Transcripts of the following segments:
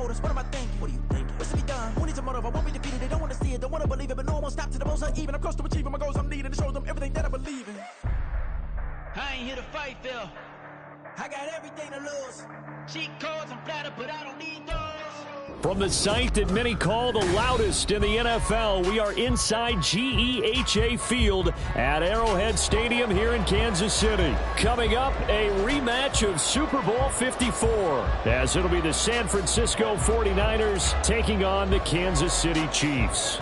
motives? What am I thinking? What are you thinking? What's to be done? Who needs a motive? I won't be defeated. They don't want to see it, don't want to believe it, but no one will stop to the most even. I'm close to achieving my goals. I'm needing to show them everything that I believe in. I ain't here to fight, Phil. I got everything to lose. Cheat codes and flatter, but I don't need those. From the site that many call the loudest in the NFL, we are inside GEHA Field at Arrowhead Stadium here in Kansas City. Coming up, a rematch of Super Bowl 54, as it'll be the San Francisco 49ers taking on the Kansas City Chiefs.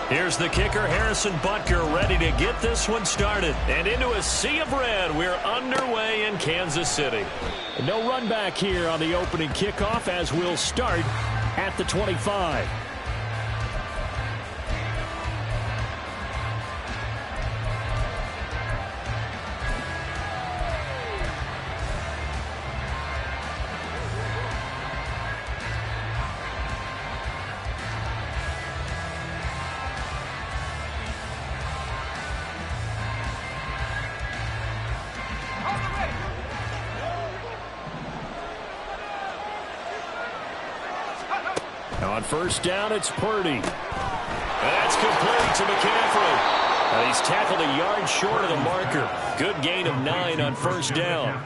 Here's the kicker, Harrison Butker, ready to get this one started. And into a sea of red, we're underway in Kansas City. No run back here on the opening kickoff as we'll start at the 25. On first down, it's Purdy. That's complete to McCaffrey. He's tackled a yard short of the marker. Good gain of 9 on first down.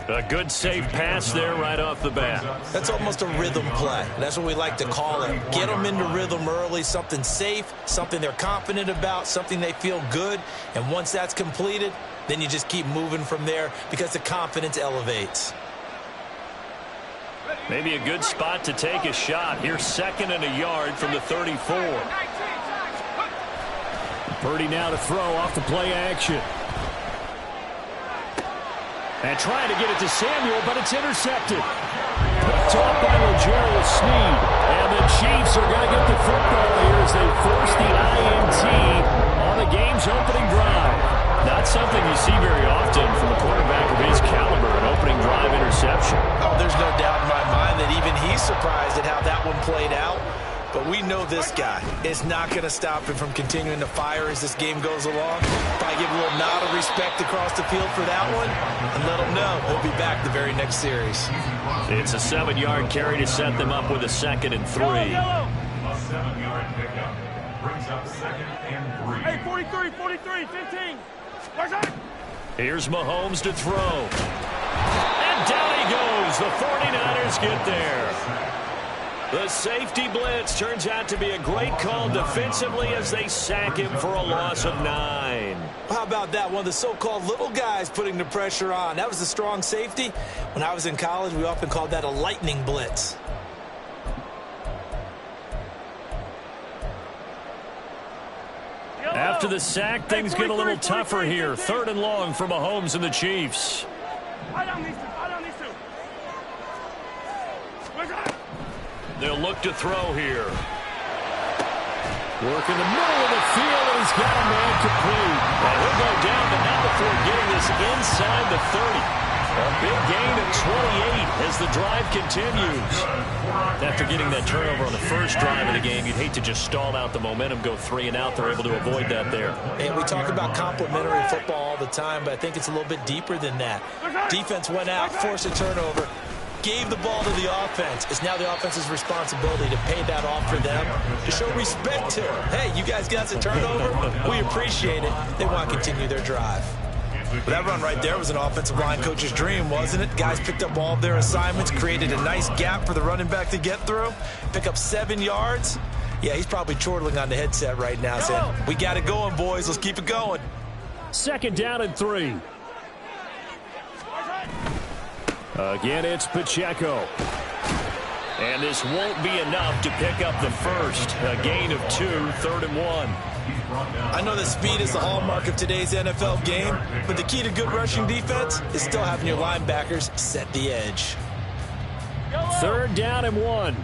A good safe pass there right off the bat. That's almost a rhythm play. That's what we like to call it. Get them into rhythm early, something safe, something they're confident about, something they feel good. And once that's completed, then you just keep moving from there because the confidence elevates. Maybe a good spot to take a shot. Here's 2nd and a yard from the 34. Purdy now to throw off the play action. And trying to get it to Samuel, but it's intercepted. Picked off by L'Jarius Sneed. And the Chiefs are going to get the football here as they force the INT on the game's opening drive. Not something you see very often from a quarterback of his caliber, an opening drive interception. Oh, there's no doubt in my mind that even he's surprised at how that one played out. But we know this guy is not going to stop him from continuing to fire as this game goes along. Probably give a little nod of respect across the field for that one and let him know he'll be back the very next series. It's a 7-yard carry to set them up with a 2nd and 3. A 7-yard pickup brings up 2nd and 3. Hey, 43, 15. Here's Mahomes to throw. And down he goes. The 49ers get there. The safety blitz turns out to be a great call defensively as they sack him for a loss of 9. How about that? One of the so-called little guys putting the pressure on. That was a strong safety. When I was in college, we often called that a lightning blitz. After the sack, things get a little tougher here. 3rd and long for Mahomes and the Chiefs. They'll look to throw here. Work in the middle of the field, and he's got a man complete. And he'll go down, but not before getting this inside the 30. A big gain of 28 as the drive continues. After getting that turnover on the first drive of the game, you'd hate to just stall out the momentum, go 3 and out. They're able to avoid that there. And we talk about complementary football all the time, but I think it's a little bit deeper than that. Defense went out, forced a turnover, gave the ball to the offense. It's now the offense's responsibility to pay that off for them, to show respect to them. Hey, you guys got the turnover? We appreciate it. They want to continue their drive. But that run right there was an offensive line coach's dream, wasn't it? Guys picked up all of their assignments, created a nice gap for the running back to get through, pick up 7 yards. Yeah, he's probably chortling on the headset right now saying, we got it going, boys. Let's keep it going. 2nd down and 3. Again, it's Pacheco. And this won't be enough to pick up the first. A gain of 2, 3rd and 1. I know that speed is the hallmark of today's NFL game, but the key to good rushing defense is still having your linebackers set the edge. 3rd down and 1.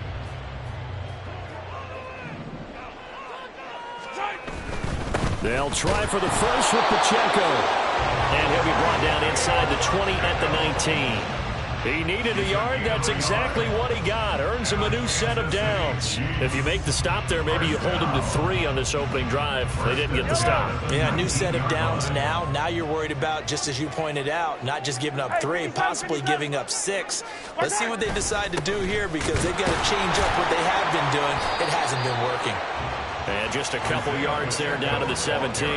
They'll try for the first with Pacheco. And he'll be brought down inside the 20 at the 19. He needed a yard. That's exactly what he got. Earns him a new set of downs. If you make the stop there, maybe you hold him to 3 on this opening drive. They didn't get the stop. Yeah, new set of downs now. Now you're worried about, just as you pointed out, not just giving up 3, possibly giving up 6. Let's see what they decide to do here, because they've got to change up what they have been doing. It hasn't been working. And just a couple yards there down to the 17.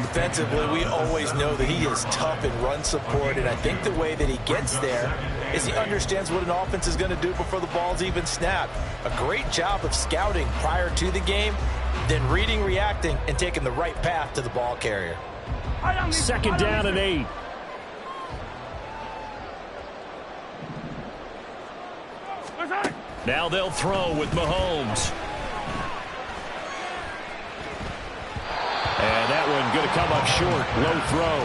Defensively, we always know that he is tough in run support, and I think the way that he gets there is he understands what an offense is going to do before the ball's even snapped. A great job of scouting prior to the game, then reading, reacting, and taking the right path to the ball carrier. 2nd down and 8. Now they'll throw with Mahomes. And that one going to come up short. Low throw.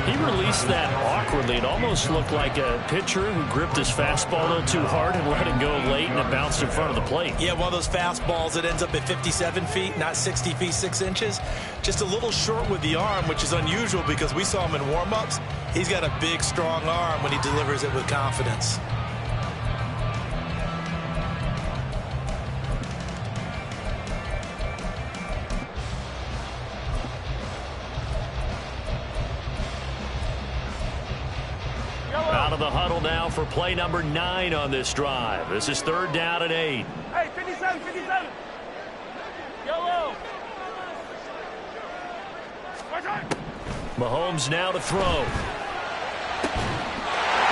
He released that awkwardly. It almost looked like a pitcher who gripped his fastball a little too hard and let it go late, and it bounced in front of the plate. Yeah, one of those fastballs that ends up at 57 feet, not 60 feet, 6 inches. Just a little short with the arm, which is unusual because we saw him in warm-ups. He's got a big, strong arm when he delivers it with confidence. Out of the huddle now for play number 9 on this drive. This is 3rd down and 8. Hey, 57, 57. Yellow. Mahomes now to throw.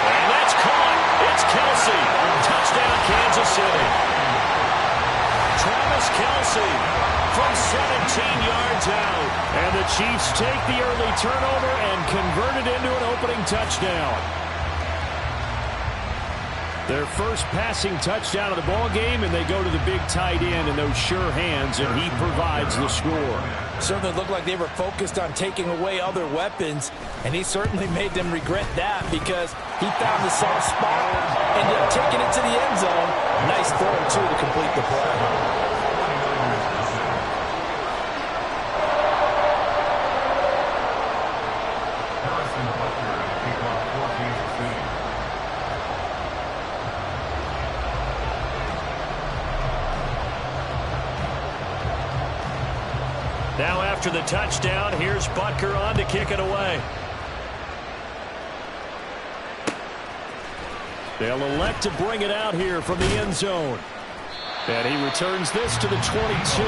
And that's caught. It's Kelce. Touchdown, Kansas City. Travis Kelce from 17 yards out. And the Chiefs take the early turnover and convert it into an opening touchdown. Their first passing touchdown of the ball game, and they go to the big tight end in those sure hands, and he provides the score. Certainly looked like they were focused on taking away other weapons, and he certainly made them regret that because he found the soft spot, ended up taking it to the end zone. Nice throw, too, to complete the play. Now after the touchdown, here's Butker on to kick it away. They'll elect to bring it out here from the end zone. And he returns this to the 22.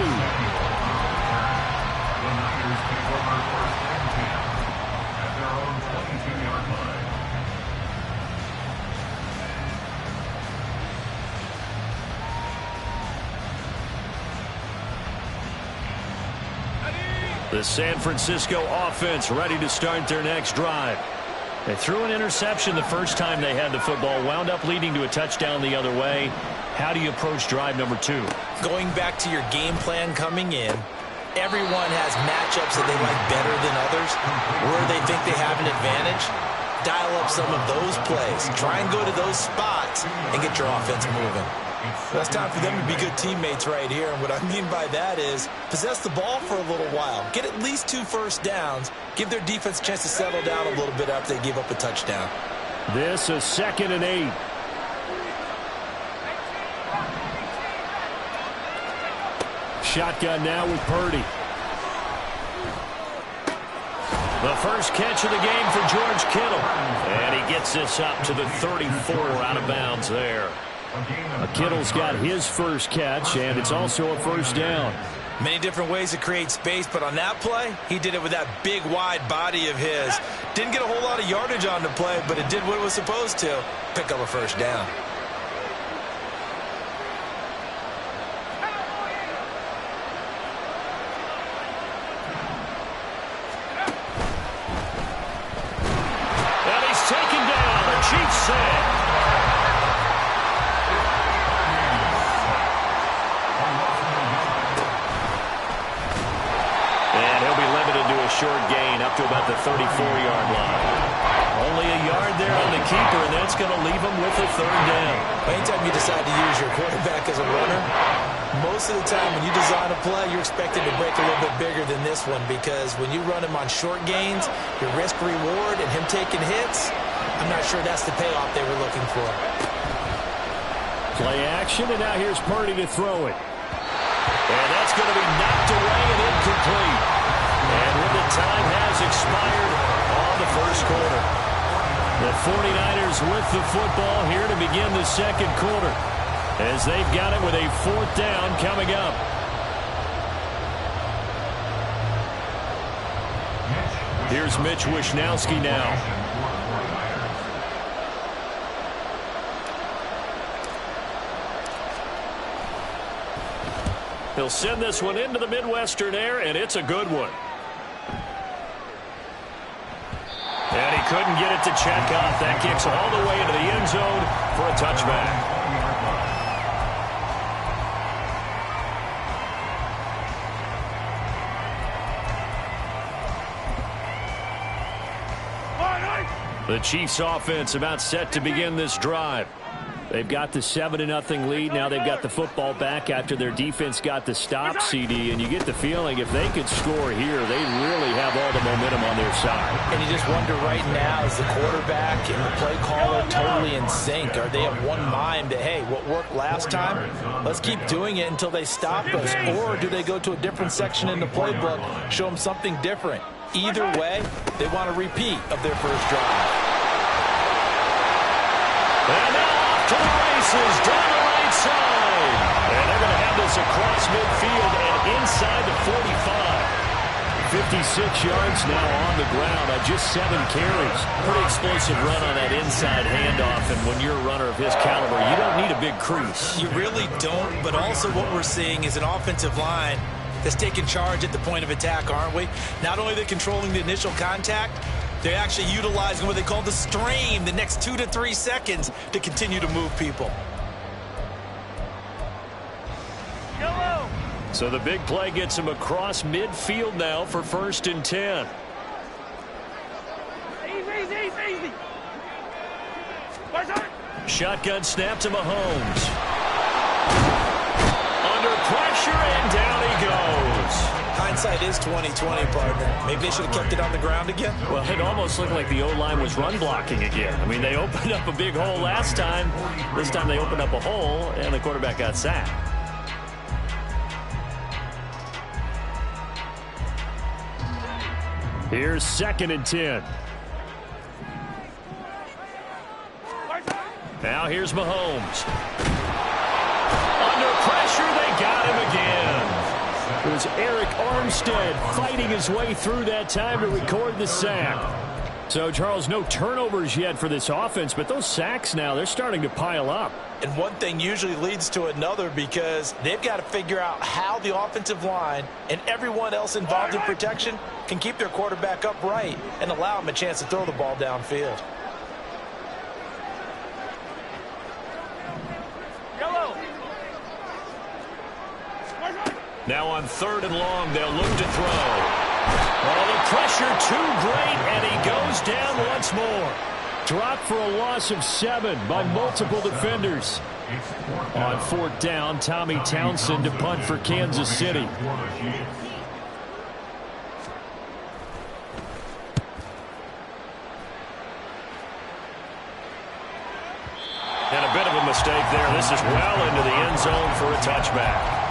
The San Francisco offense ready to start their next drive. They threw an interception the first time they had the football, wound up leading to a touchdown the other way. How do you approach drive number 2? Going back to your game plan coming in, everyone has matchups that they like better than others, where they think they have an advantage. Dial up some of those plays. Try and go to those spots and get your offense moving. That's time for them to be good teammates right here. And what I mean by that is possess the ball for a little while. Get at least 2 first downs. Give their defense a chance to settle down a little bit after they give up a touchdown. This is 2nd and 8. Shotgun now with Purdy. The first catch of the game for George Kittle. And he gets this up to the 34 out of bounds there. Kittle's got his first catch, and it's also a first down. Many different ways to create space, but on that play, he did it with that big, wide body of his. Didn't get a whole lot of yardage on the play, but it did what it was supposed to. Pick up a first down. And he's taken down. The Chiefs say. Short gain up to about the 34-yard line. Only a yard there on the keeper, and that's going to leave him with a third down. Anytime you decide to use your quarterback as a runner, most of the time when you design a play, you're expected to break a little bit bigger than this one, because when you run him on short gains, your risk-reward and him taking hits, I'm not sure that's the payoff they were looking for. Play action, and now here's Purdy to throw it. And that's going to be knocked away and incomplete. And when the time has expired on the first quarter. The 49ers with the football here to begin the second quarter, as they've got it with a fourth down coming up. Here's Mitch Wishnowsky now. He'll send this one into the Midwestern air, and it's a good one. And he couldn't get it to check off. That kicks all the way into the end zone for a touchback. The Chiefs offense about set to begin this drive. They've got the 7-0 lead. Now they've got the football back after their defense got the stop, CD. And you get the feeling if they could score here, they really have all the momentum on their side. And you just wonder right now, is the quarterback and the play caller totally in sync? Are they of one mind that, hey, what worked last time, let's keep doing it until they stop us? Or do they go to a different section in the playbook, show them something different? Either way, they want a repeat of their first drive. And now off to the races down the right side. And they're going to have this across midfield and inside the 45. 56 yards now on the ground on just 7 carries. Pretty explosive run on that inside handoff, and when you're a runner of his caliber, you don't need a big crease. You really don't, but also what we're seeing is an offensive line that's taking charge at the point of attack, aren't we? Not only are they controlling the initial contact, they're actually utilizing what they call the strain, the next 2 to 3 seconds, to continue to move people. Yellow. So the big play gets him across midfield now for 1st and 10. Easy. Shotgun snap to Mahomes. Under pressure, and down he goes. Hindsight is 20/20, partner. Maybe they should have kept it on the ground again. Well, it almost looked like the O-line was run blocking again. I mean, they opened up a big hole last time. This time they opened up a hole, and the quarterback got sacked. Here's 2nd and 10. Now here's Mahomes. Under pressure, they got him again. It was Eric Armstead fighting his way through that time to record the sack. So, Charles, no turnovers yet for this offense, but those sacks now, they're starting to pile up. And one thing usually leads to another, because they've got to figure out how the offensive line and everyone else involved in protection can keep their quarterback upright and allow him a chance to throw the ball downfield. Now on 3rd and long, they'll look to throw. Oh, the pressure too great, and he goes down once more. Dropped for a loss of 7 by multiple defenders. On 4th down, Tommy Townsend to punt for Kansas City. And a bit of a mistake there. This is well into the end zone for a touchback.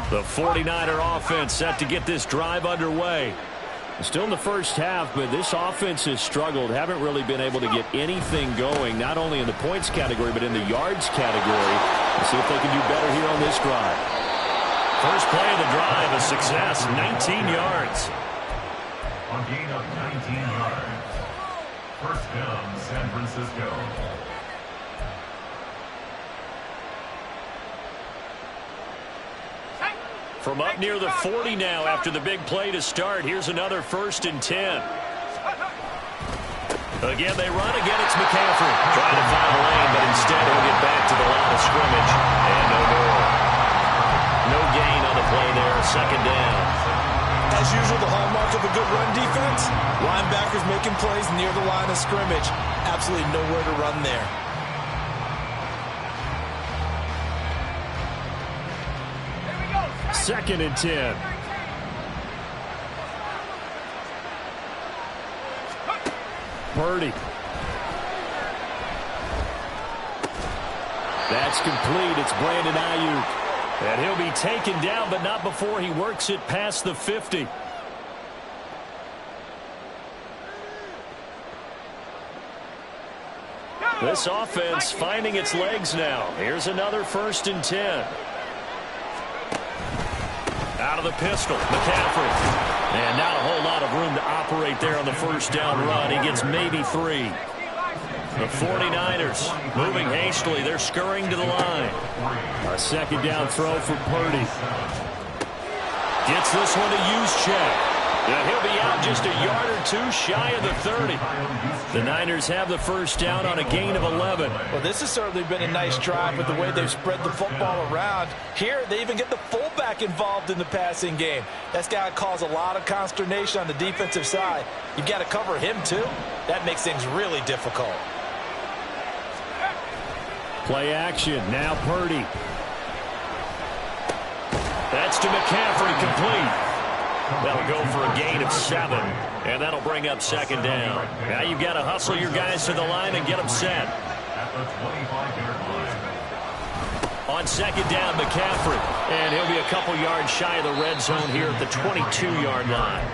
The 49er offense set to get this drive underway. Still in the first half, but this offense has struggled. Haven't really been able to get anything going, not only in the points category, but in the yards category. Let's see if they can do better here on this drive. First play of the drive, a success, 19 yards. On gain of 19 yards. First down, San Francisco. From up near the 40 now after the big play to start. Here's another 1st and 10. Again, they run. Again, it's McCaffrey. Trying to find a lane, but instead he'll get back to the line of scrimmage. And no more. No gain on the play there. 2nd down. As usual, the hallmark of a good run defense, linebackers making plays near the line of scrimmage. Absolutely nowhere to run there. Second and 10. Purdy. That's complete. It's Brandon Ayuk. And he'll be taken down, but not before he works it past the 50. This offense finding its legs now. Here's another 1st and 10. Out of the pistol, McCaffrey. And not a whole lot of room to operate there on the 1st down run. He gets maybe 3. The 49ers moving hastily. They're scurrying to the line. A 2nd down throw for Purdy. Gets this one to Juszczyk. And he'll be out just a yard or 2 shy of the 30. The Niners have the 1st down on a gain of 11. Well, this has certainly been a nice drive with the way they've spread the football around. Here, they even get the fullback involved in the passing game. That's got to cause a lot of consternation on the defensive side. You've got to cover him, too. That makes things really difficult. Play action. Now Purdy. That's to McCaffrey, complete. That'll go for a gain of 7, and that'll bring up 2nd down. Now you've got to hustle your guys to the line and get them set. On 2nd down, McCaffrey, and he'll be a couple yards shy of the red zone here at the 22-yard line.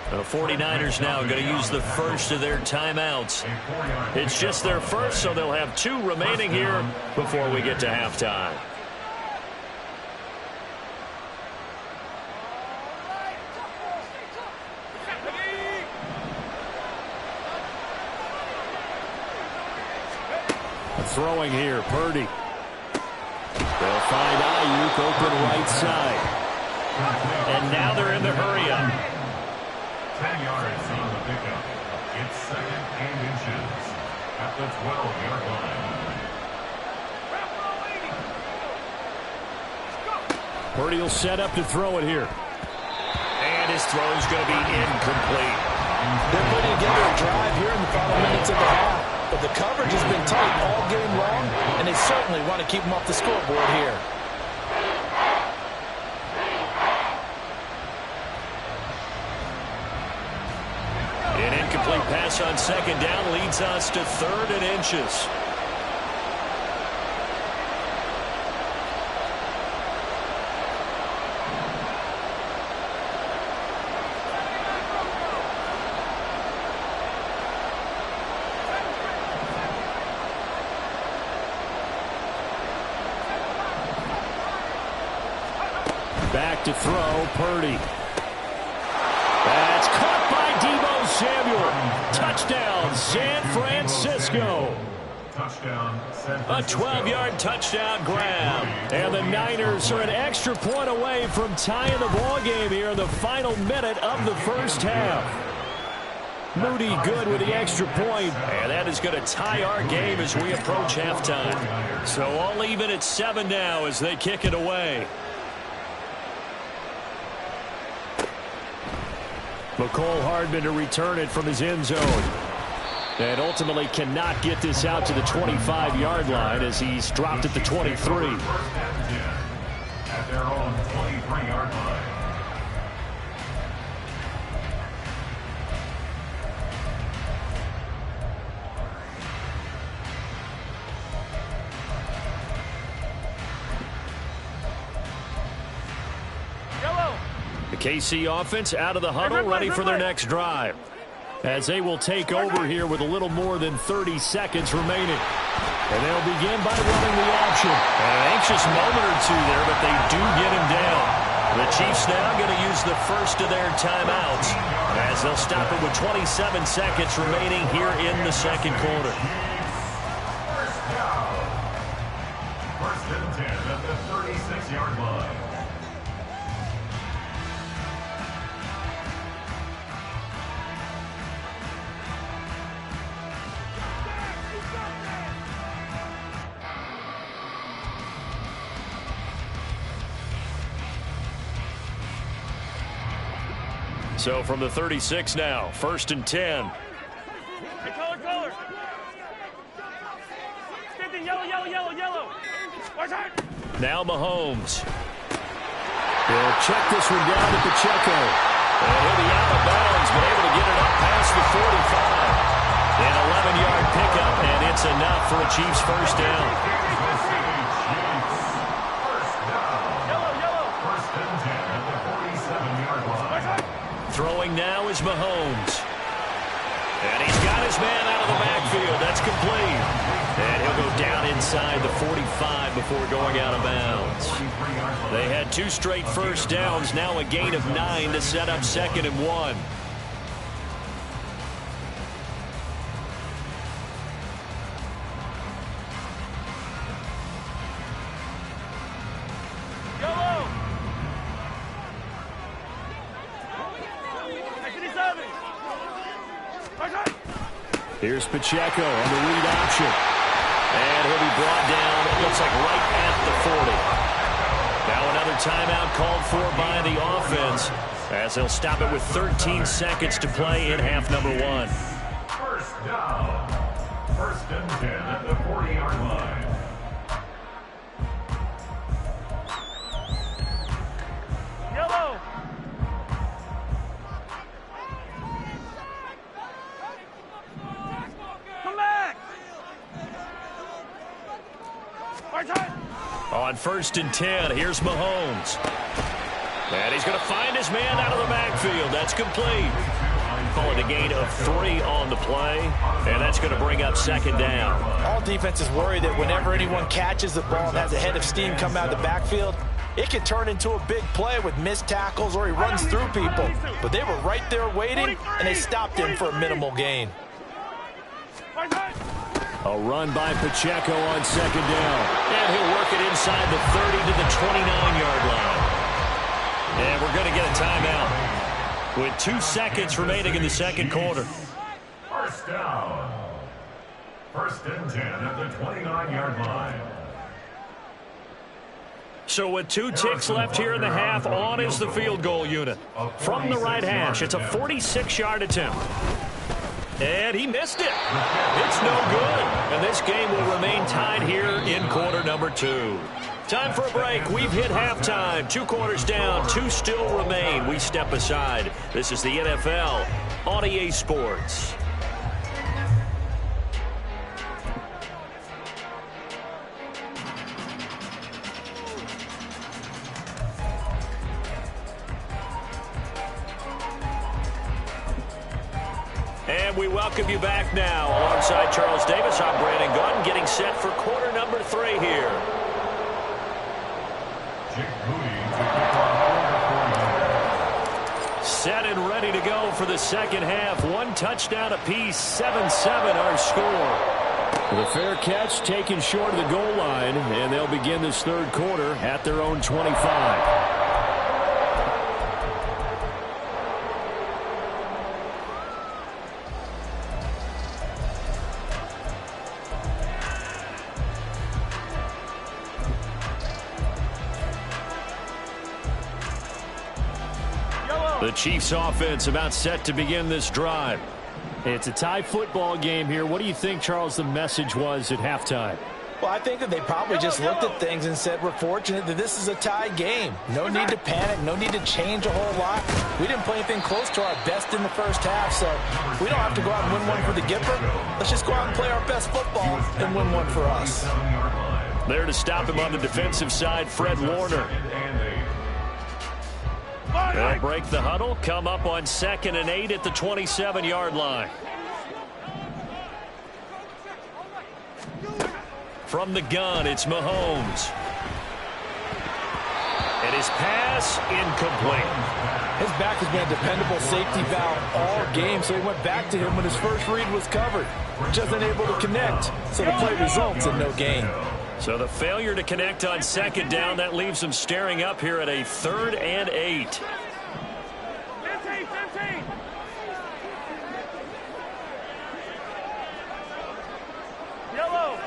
The 49ers now going to use the first of their timeouts. It's just their first, so they'll have 2 remaining here before we get to halftime. Throwing here, Purdy. They'll find Ayuk open right side. And now they're in the hurry-up. 10 yards on the pickup. It's 2nd and inches at the 12-yard line. Purdy will set up to throw it here. And his throw's going to be incomplete. They're putting together a drive here in the final minutes of the half. But the coverage has been tight all game long, and they certainly want to keep them off the scoreboard here. An incomplete pass on 2nd down leads us to 3rd and inches. Back to throw, Purdy. That's caught by Deebo Samuel. Touchdown, San Francisco. Touchdown, San A 12-yard touchdown grab. And the Niners are an extra point away from tying the ball game here in the final minute of the 1st half. Moody good with the extra point, and that is going to tie our game as we approach halftime. So all even at 7 now as they kick it away. McCole Hardman to return it from his end zone. And ultimately cannot get this out to the 25-yard line as he's dropped at the 23. At their own 23-yard line. The KC offense out of the huddle, ready for their next drive. As they will take over here with a little more than 30 seconds remaining. And they'll begin by running the option. An anxious moment or 2 there, but they do get him down. The Chiefs now going to use the first of their timeouts as they'll stop it with 27 seconds remaining here in the 2nd quarter. First and 10 at the 36-yard line. So from the 36 now, 1st and 10. Hey, color. Stinking yellow. Watch out. Now Mahomes. He'll check this one down to Pacheco. And he'll be out of bounds, but able to get it up past the 45. An 11-yard pickup, and it's enough for a Chiefs first down. Yellow. First and 10 at the 47-yard line. Throwing now is Mahomes. And he's got his man out of the backfield. That's complete. And he'll go down inside the 45 before going out of bounds. They had 2 straight first downs, now a gain of 9 to set up 2nd and 1. Yellow. 57. Watch out. Here's Pacheco on the read option. And he'll be brought down, it looks like right at the 40. Now another timeout called for by the offense as they'll stop it with 13 seconds to play in half number 1. First down. First and 10 at the 40-yard line. Yellow. Come back. Watch out. On 1st and 10, here's Mahomes. And he's going to find his man out of the backfield. That's complete. Call it a gain of 3 on the play, and that's going to bring up 2nd down. All defenses worry that whenever anyone catches the ball and has a head of steam come out of the backfield, it can turn into a big play with missed tackles or he runs through people. But they were right there waiting, and they stopped him for a minimal gain. Watch out. A run by Pacheco on 2nd down. And he'll work it inside the 30 to the 29-yard line. And we're going to get a timeout with 2 seconds remaining in the 2nd quarter. First down. First and 10 at the 29-yard line. So with 2 ticks left here in the half, on is the field goal unit. From the right hash, it's a 46-yard attempt. And he missed it. It's no good. And this game will remain tied here in quarter number 2. Time for a break. We've hit halftime. 2 quarters down. 2 still remain. We step aside. This is the NFL on EA Sports. And we welcome you back now. Alongside Charles Davis, I'm Brandon Gaudin, getting set for quarter number 3 here. Set and ready to go for the 2nd half. 1 touchdown apiece, 7-7 our score. The fair catch taken short of the goal line, and they'll begin this 3rd quarter at their own 25. The Chiefs offense about set to begin this drive. It's a tie football game here. What do you think, Charles, the message was at halftime? Well, I think that they probably just looked at things and said, we're fortunate that this is a tie game. No need to panic, no need to change a whole lot. We didn't play anything close to our best in the first half, so we don't have to go out and win one for the Gipper. Let's just go out and play our best football and win one for us. There to stop him on the defensive side, Fred Warner. They'll break the huddle, come up on 2nd and 8 at the 27-yard line. From the gun, it's Mahomes. And his pass incomplete. His back has been a dependable safety valve all game, so he went back to him when his first read was covered. Just unable to connect, so the play results in no gain. So the failure to connect on 2nd down, that leaves them staring up here at a 3rd and 8. 15. Yellow.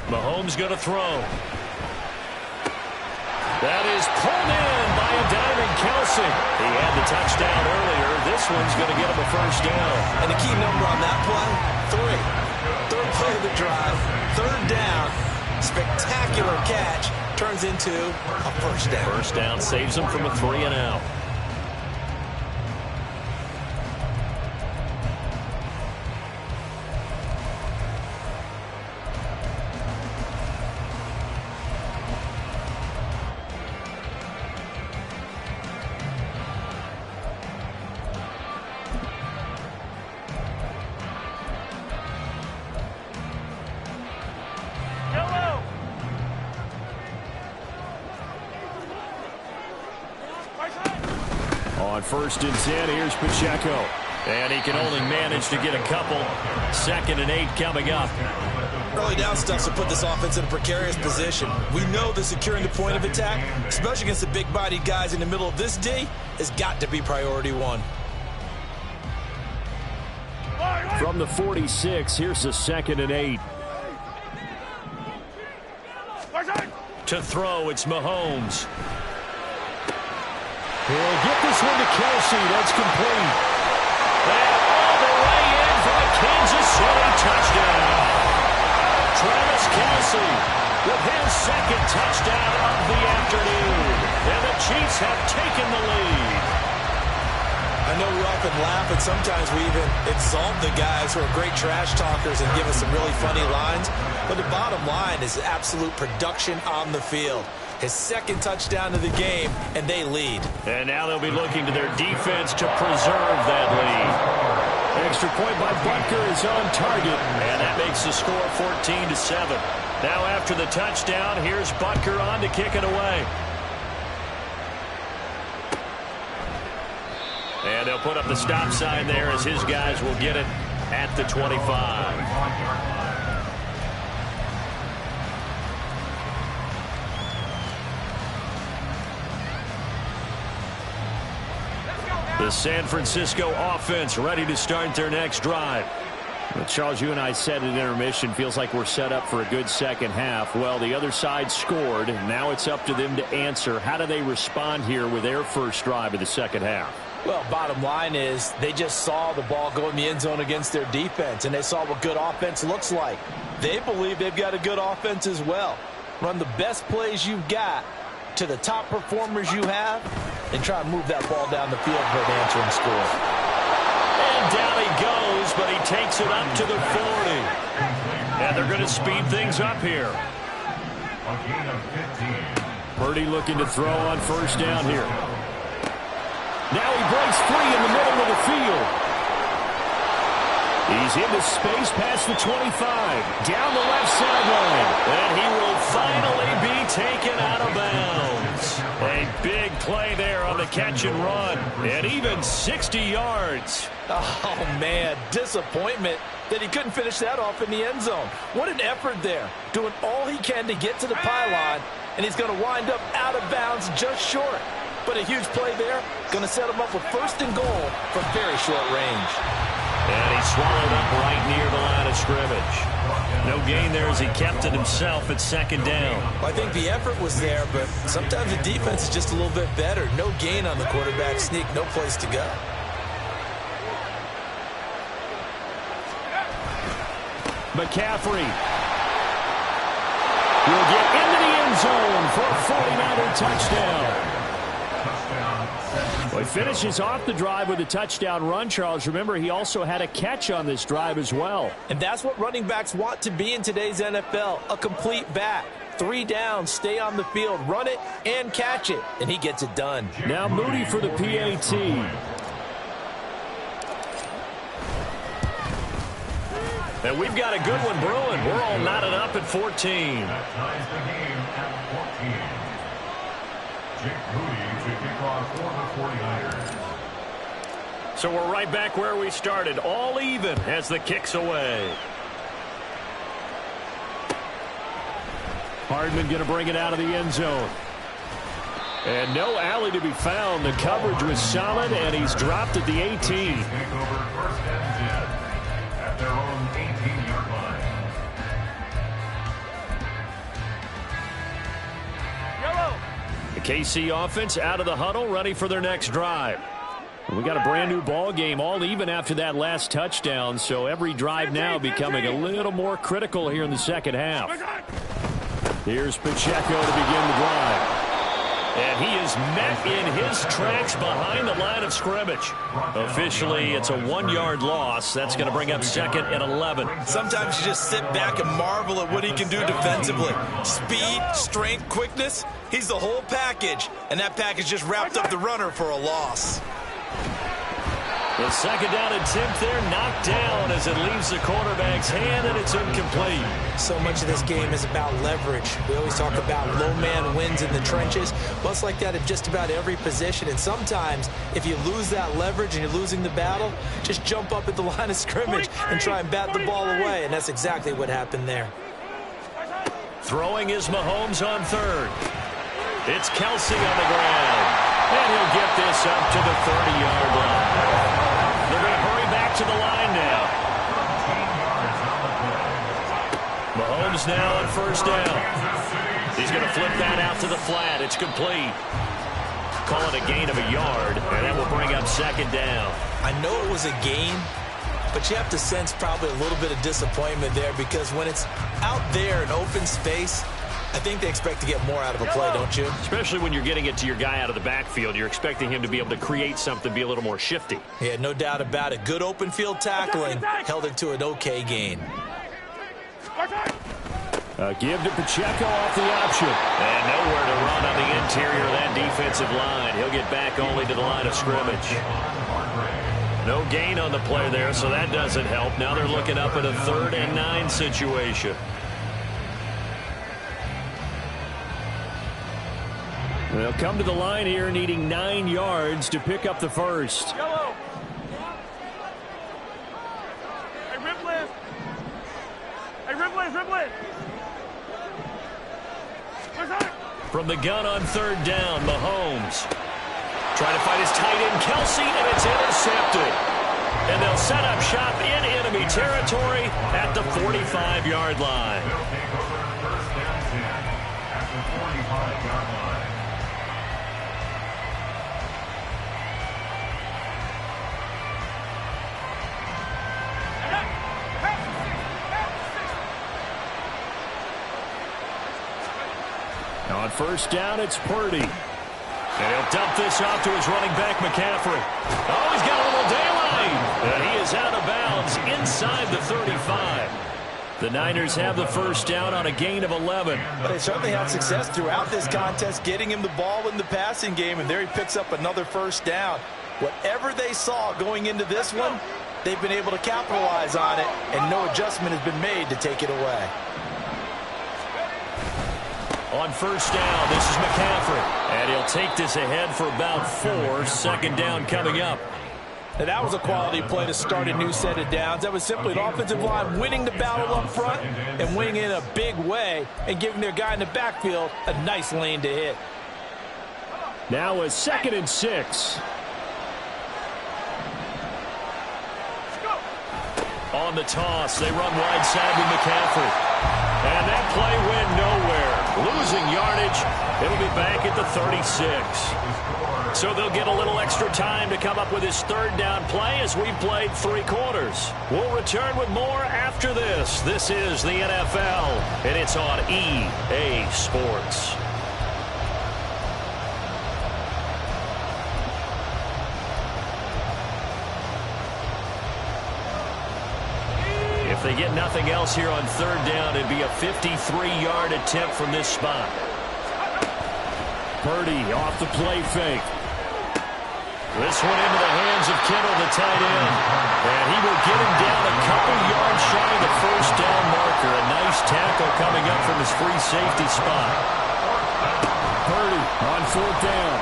Mahomes going to throw. That is pulled in by a diving Kelsey. Kelsey. He had the touchdown earlier. This one's going to get him a first down. And the key number on that play, 3. Third play of the drive, third down, spectacular catch, turns into a first down. First down saves him from a 3-and-out. Yellow. Right side. On 1st and 10, here's Pacheco. And he can only manage to get a couple. 2nd and 8 coming up. Early down stuff to put this offense in a precarious position. We know that securing the point of attack, especially against the big-bodied guys in the middle of this D, has got to be priority 1. From the 46, here's the 2nd and 8. Right side. To throw, it's Mahomes. He'll get this one to Kelsey. That's complete. And all the way in for a Kansas City touchdown. Travis Kelsey with his 2nd touchdown of the afternoon. And the Chiefs have taken the lead. I know we often laugh, and sometimes we even exalt the guys who are great trash talkers and give us some really funny lines. But the bottom line is absolute production on the field. His 2nd touchdown of the game, and they lead. And now they'll be looking to their defense to preserve that lead. Extra point by Butker is on target, and that makes the score 14-7. Now after the touchdown, here's Butker on to kick it away. And they'll put up the stop sign there as his guys will get it at the 25. The San Francisco offense ready to start their next drive. Well, Charles, you and I said at intermission, feels like we're set up for a good second half. Well, the other side scored. Now it's up to them to answer. How do they respond here with their first drive of the second half? Well, bottom line is they just saw the ball go in the end zone against their defense, and they saw what good offense looks like. They believe they've got a good offense as well. Run the best plays you've got to the top performers you have, and try to move that ball down the field for an answering score. And down he goes, but he takes it up to the 40. And they're going to speed things up here. A gain of 15. Purdy looking to throw on 1st down here. Now he breaks free in the middle of the field. He's into space past the 25. Down the left sideline. And he will finally be taken out of bounds. A big play there on the catch and run. And even 60 yards. Oh, man, disappointment that he couldn't finish that off in the end zone. What an effort there. Doing all he can to get to the pylon, and he's going to wind up out of bounds just short. But a huge play there. Going to set him up with 1st and goal from very short range. And he swallowed up right near the line of scrimmage. No gain there as he kept it himself at 2nd down. Well, I think the effort was there, but sometimes the defense is just a little bit better. No gain on the quarterback sneak, no place to go. McCaffrey will get into the end zone for a 49er touchdown. Well, he finishes off the drive with a touchdown run, Charles. Remember, he also had a catch on this drive as well. And that's what running backs want to be in today's NFL, a complete back. 3 downs, stay on the field, run it, and catch it. And he gets it done. Now Moody for the PAT. And we've got a good one brewing. We're all knotted up at 14. That ties the game at 14. Jake Moody to kick off for the 49ers. So we're right back where we started, all even as the kick's away. Hardman going to bring it out of the end zone. And no alley to be found. The coverage was solid, and he's dropped at the 18. Take over 1st and 10 at their own 18-yard line. Yellow. KC offense out of the huddle, ready for their next drive. We got a brand new ball game, all even after that last touchdown, so every drive now becoming a little more critical here in the second half. Here's Pacheco to begin the drive. And he is met in his tracks behind the line of scrimmage. Officially, it's a 1-yard loss. That's going to bring up 2nd and 11. Sometimes you just sit back and marvel at what he can do defensively. Speed, strength, quickness, he's the whole package. And that package just wrapped up the runner for a loss. The second down attempt there knocked down as it leaves the quarterback's hand, and it's incomplete. So much of this game is about leverage. We always talk about low man wins in the trenches. Well, it's like that at just about every position. And sometimes, if you lose that leverage and you're losing the battle, just jump up at the line of scrimmage and try and bat the ball away. And that's exactly what happened there. Throwing is Mahomes on third. It's Kelsey on the ground. And he'll get this up to the 30-yard line. They're going to hurry back to the line now. Mahomes now on first down. He's going to flip that out to the flat. It's complete. Call it a gain of a yard, and that will bring up 2nd down. I know it was a gain, but you have to sense probably a little bit of disappointment there because when it's out there in open space, I think they expect to get more out of a play, don't you? Especially when you're getting it to your guy out of the backfield. You're expecting him to be able to create something, be a little more shifty. Yeah, no doubt about it. Good open field tackling held it to an okay gain. Give to Pacheco off the option. And nowhere to run on the interior of that defensive line. He'll get back only to the line of scrimmage. No gain on the play there, so that doesn't help. Now they're looking up at a 3rd and 9 situation. They'll come to the line here needing 9 yards to pick up the first. Yellow. Hey, Ripley. Hey, Ripley. From the gun on 3rd down, Mahomes. Trying to find his tight end, Kelsey, and it's intercepted. And they'll set up shop in enemy territory at the 45-yard line. On first down, it's Purdy. And he'll dump this off to his running back, McCaffrey. Oh, he's got a little daylight. And he is out of bounds inside the 35. The Niners have the first down on a gain of 11. They certainly had success throughout this contest, getting him the ball in the passing game, and there he picks up another first down. Whatever they saw going into this one, they've been able to capitalize on it, and no adjustment has been made to take it away. On first down, this is McCaffrey. And he'll take this ahead for about 4. 2nd down coming up. Now that was a quality play to start a new set of downs. That was simply an offensive line winning the battle up front and winning in a big way and giving their guy in the backfield a nice lane to hit. Now a 2nd and 6. On the toss, they run wide side with McCaffrey. And that play went nowhere. Losing yardage. It'll be back at the 36. So they'll get a little extra time to come up with his 3rd down play as we've played 3 quarters. We'll return with more after this. This is the NFL, and it's on EA Sports. If they get nothing else here on 3rd down, it'd be a 53-yard attempt from this spot. Purdy off the play fake. This one into the hands of Kittle, the tight end. And he will get him down a couple yards shy of the first down marker. A nice tackle coming up from his free safety spot. Purdy on 4th down.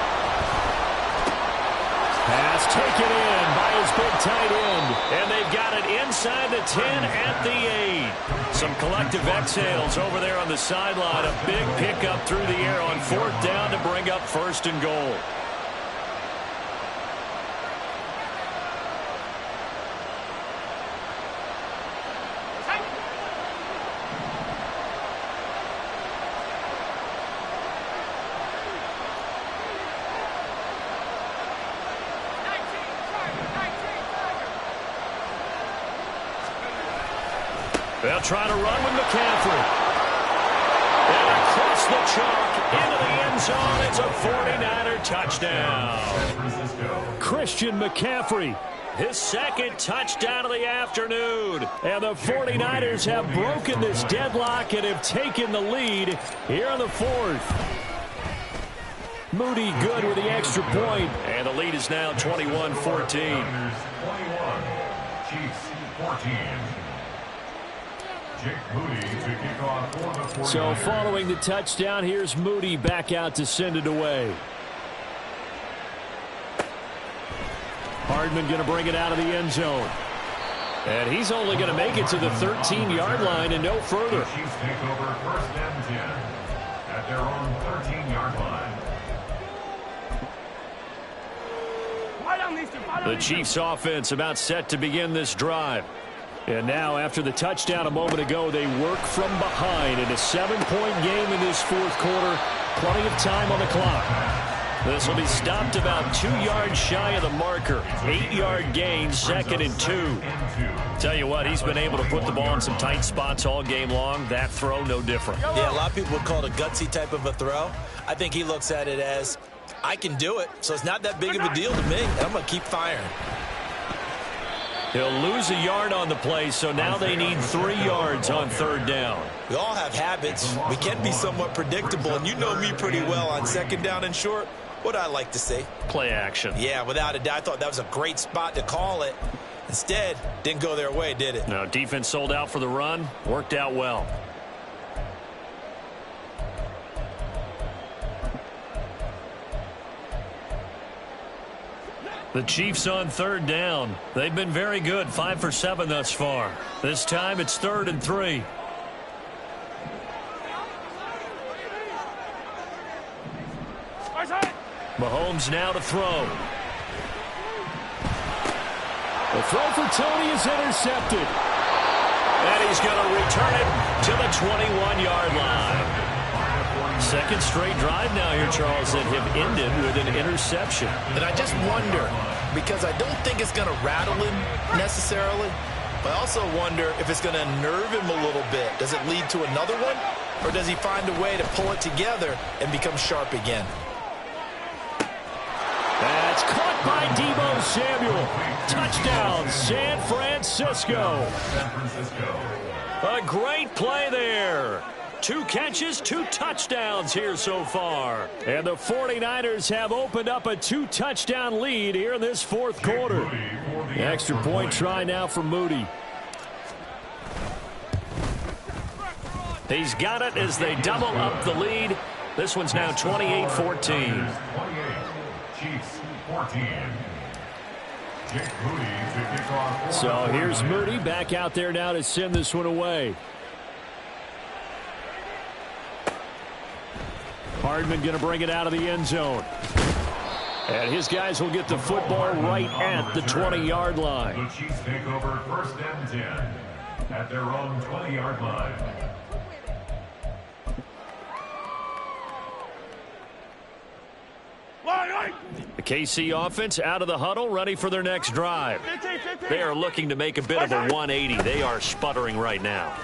Pass taken in by his big tight end. And they've got it inside the 10 at the 8. Some collective exhales over there on the sideline. A big pickup through the air on 4th down to bring up 1st and goal. They'll try to run with McCaffrey. And across the chalk into the end zone. It's a 49er touchdown. Christian McCaffrey, his second touchdown of the afternoon. And the 49ers have broken this deadlock and have taken the lead here in the fourth. Moody good with the extra point. And the lead is now 21-14. 21, Chiefs 14. Jake Moody to kick off for the 49ers. So following the touchdown, here's Moody back out to send it away. Hardman going to bring it out of the end zone. And he's only going to make it to the 13-yard line and no further. The Chiefs take over first and 10 at their own 13-yard line. The Chiefs offense about set to begin this drive. And now after the touchdown a moment ago, they work from behind in a 7-point game in this fourth quarter. Plenty of time on the clock. This will be stopped about 2 yards shy of the marker. 8-yard gain, 2nd and 2. Tell you what, he's been able to put the ball in some tight spots all game long. That throw, no different. Yeah, a lot of people would call it a gutsy type of a throw. I think he looks at it as, I can do it, so it's not that big of a deal to me, and I'm going to keep firing. He'll lose a yard on the play, so now they need 3 yards on third down. We all have habits. We can be somewhat predictable, and you know me pretty well on second down and short. What I like to see? Play action. Yeah, without a doubt. I thought that was a great spot to call it. Instead, didn't go their way, did it? No, defense sold out for the run. Worked out well. The Chiefs on third down. They've been very good, 5 for 7 thus far. This time it's 3rd and 3. Mahomes now to throw. The throw for Tony is intercepted. And he's going to return it to the 21-yard line. Second straight drive now here, Charles, that have ended with an interception. And I just wonder, because I don't think it's going to rattle him necessarily, but I also wonder if it's going to unnerve him a little bit. Does it lead to another one? Or does he find a way to pull it together and become sharp again? That's caught by Deebo Samuel. Touchdown, San Francisco. A great play there. 2 catches, 2 touchdowns here so far. And the 49ers have opened up a 2-touchdown lead here in this fourth quarter. Extra point try now for Moody. He's got it as they double up the lead. This one's now 28-14. Chiefs 14. So here's Moody back out there now to send this one away. Hardman going to bring it out of the end zone. And his guys will get the football right at the 20-yard line. The Chiefs take over first and 10 at their own 20-yard line. The KC offense out of the huddle, ready for their next drive. They are looking to make a bit of a 180. They are sputtering right now.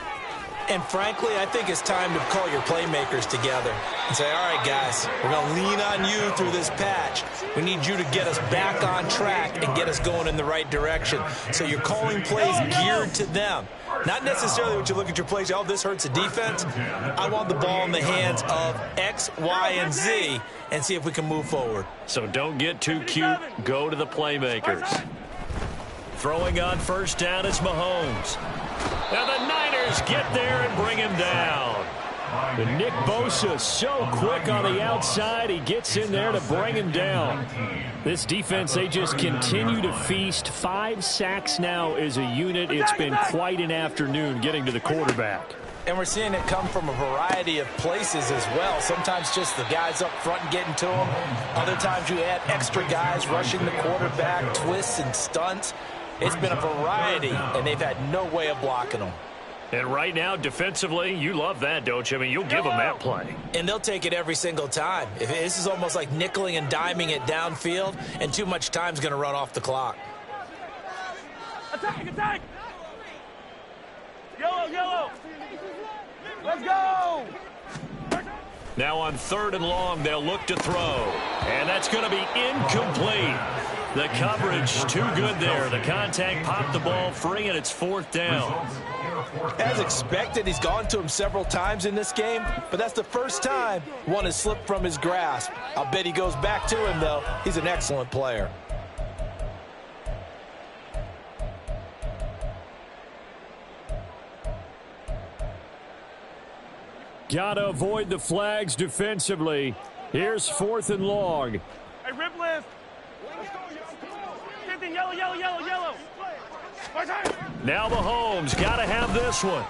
And frankly, I think it's time to call your playmakers together and say, all right, guys, we're going to lean on you through this patch. We need you to get us back on track and get us going in the right direction. So you're calling plays geared to them. Not necessarily what you look at your plays, oh, this hurts the defense. I want the ball in the hands of X, Y, and Z and see if we can move forward. So don't get too cute. Go to the playmakers. Throwing on first down, it's Mahomes. Now the Niners get there and bring him down. The Nick Bosa so quick on the outside. He gets in there to bring him down. This defense, they just continue to feast. 5 sacks now as a unit. It's been quite an afternoon getting to the quarterback. And we're seeing it come from a variety of places as well. Sometimes just the guys up front and getting to them. Other times you add extra guys rushing the quarterback, twists and stunts. It's been a variety, and they've had no way of blocking them. And right now, defensively, you love that, don't you? I mean, you'll give them that play. And they'll take it every single time. This is almost like nickeling and diming it downfield, and too much time's going to run off the clock. Attack, attack! Yellow, yellow! Let's go! Now on 3rd and long, they'll look to throw. And that's going to be incomplete. The coverage too good there. The contact popped the ball free, and it's 4th down. As expected, he's gone to him several times in this game, but that's the first time one has slipped from his grasp. I'll bet he goes back to him, though. He's an excellent player. Gotta avoid the flags defensively. Here's 4th and long. Hey, rip list. Yellow, yellow, yellow, yellow. Now Mahomes gotta have this one.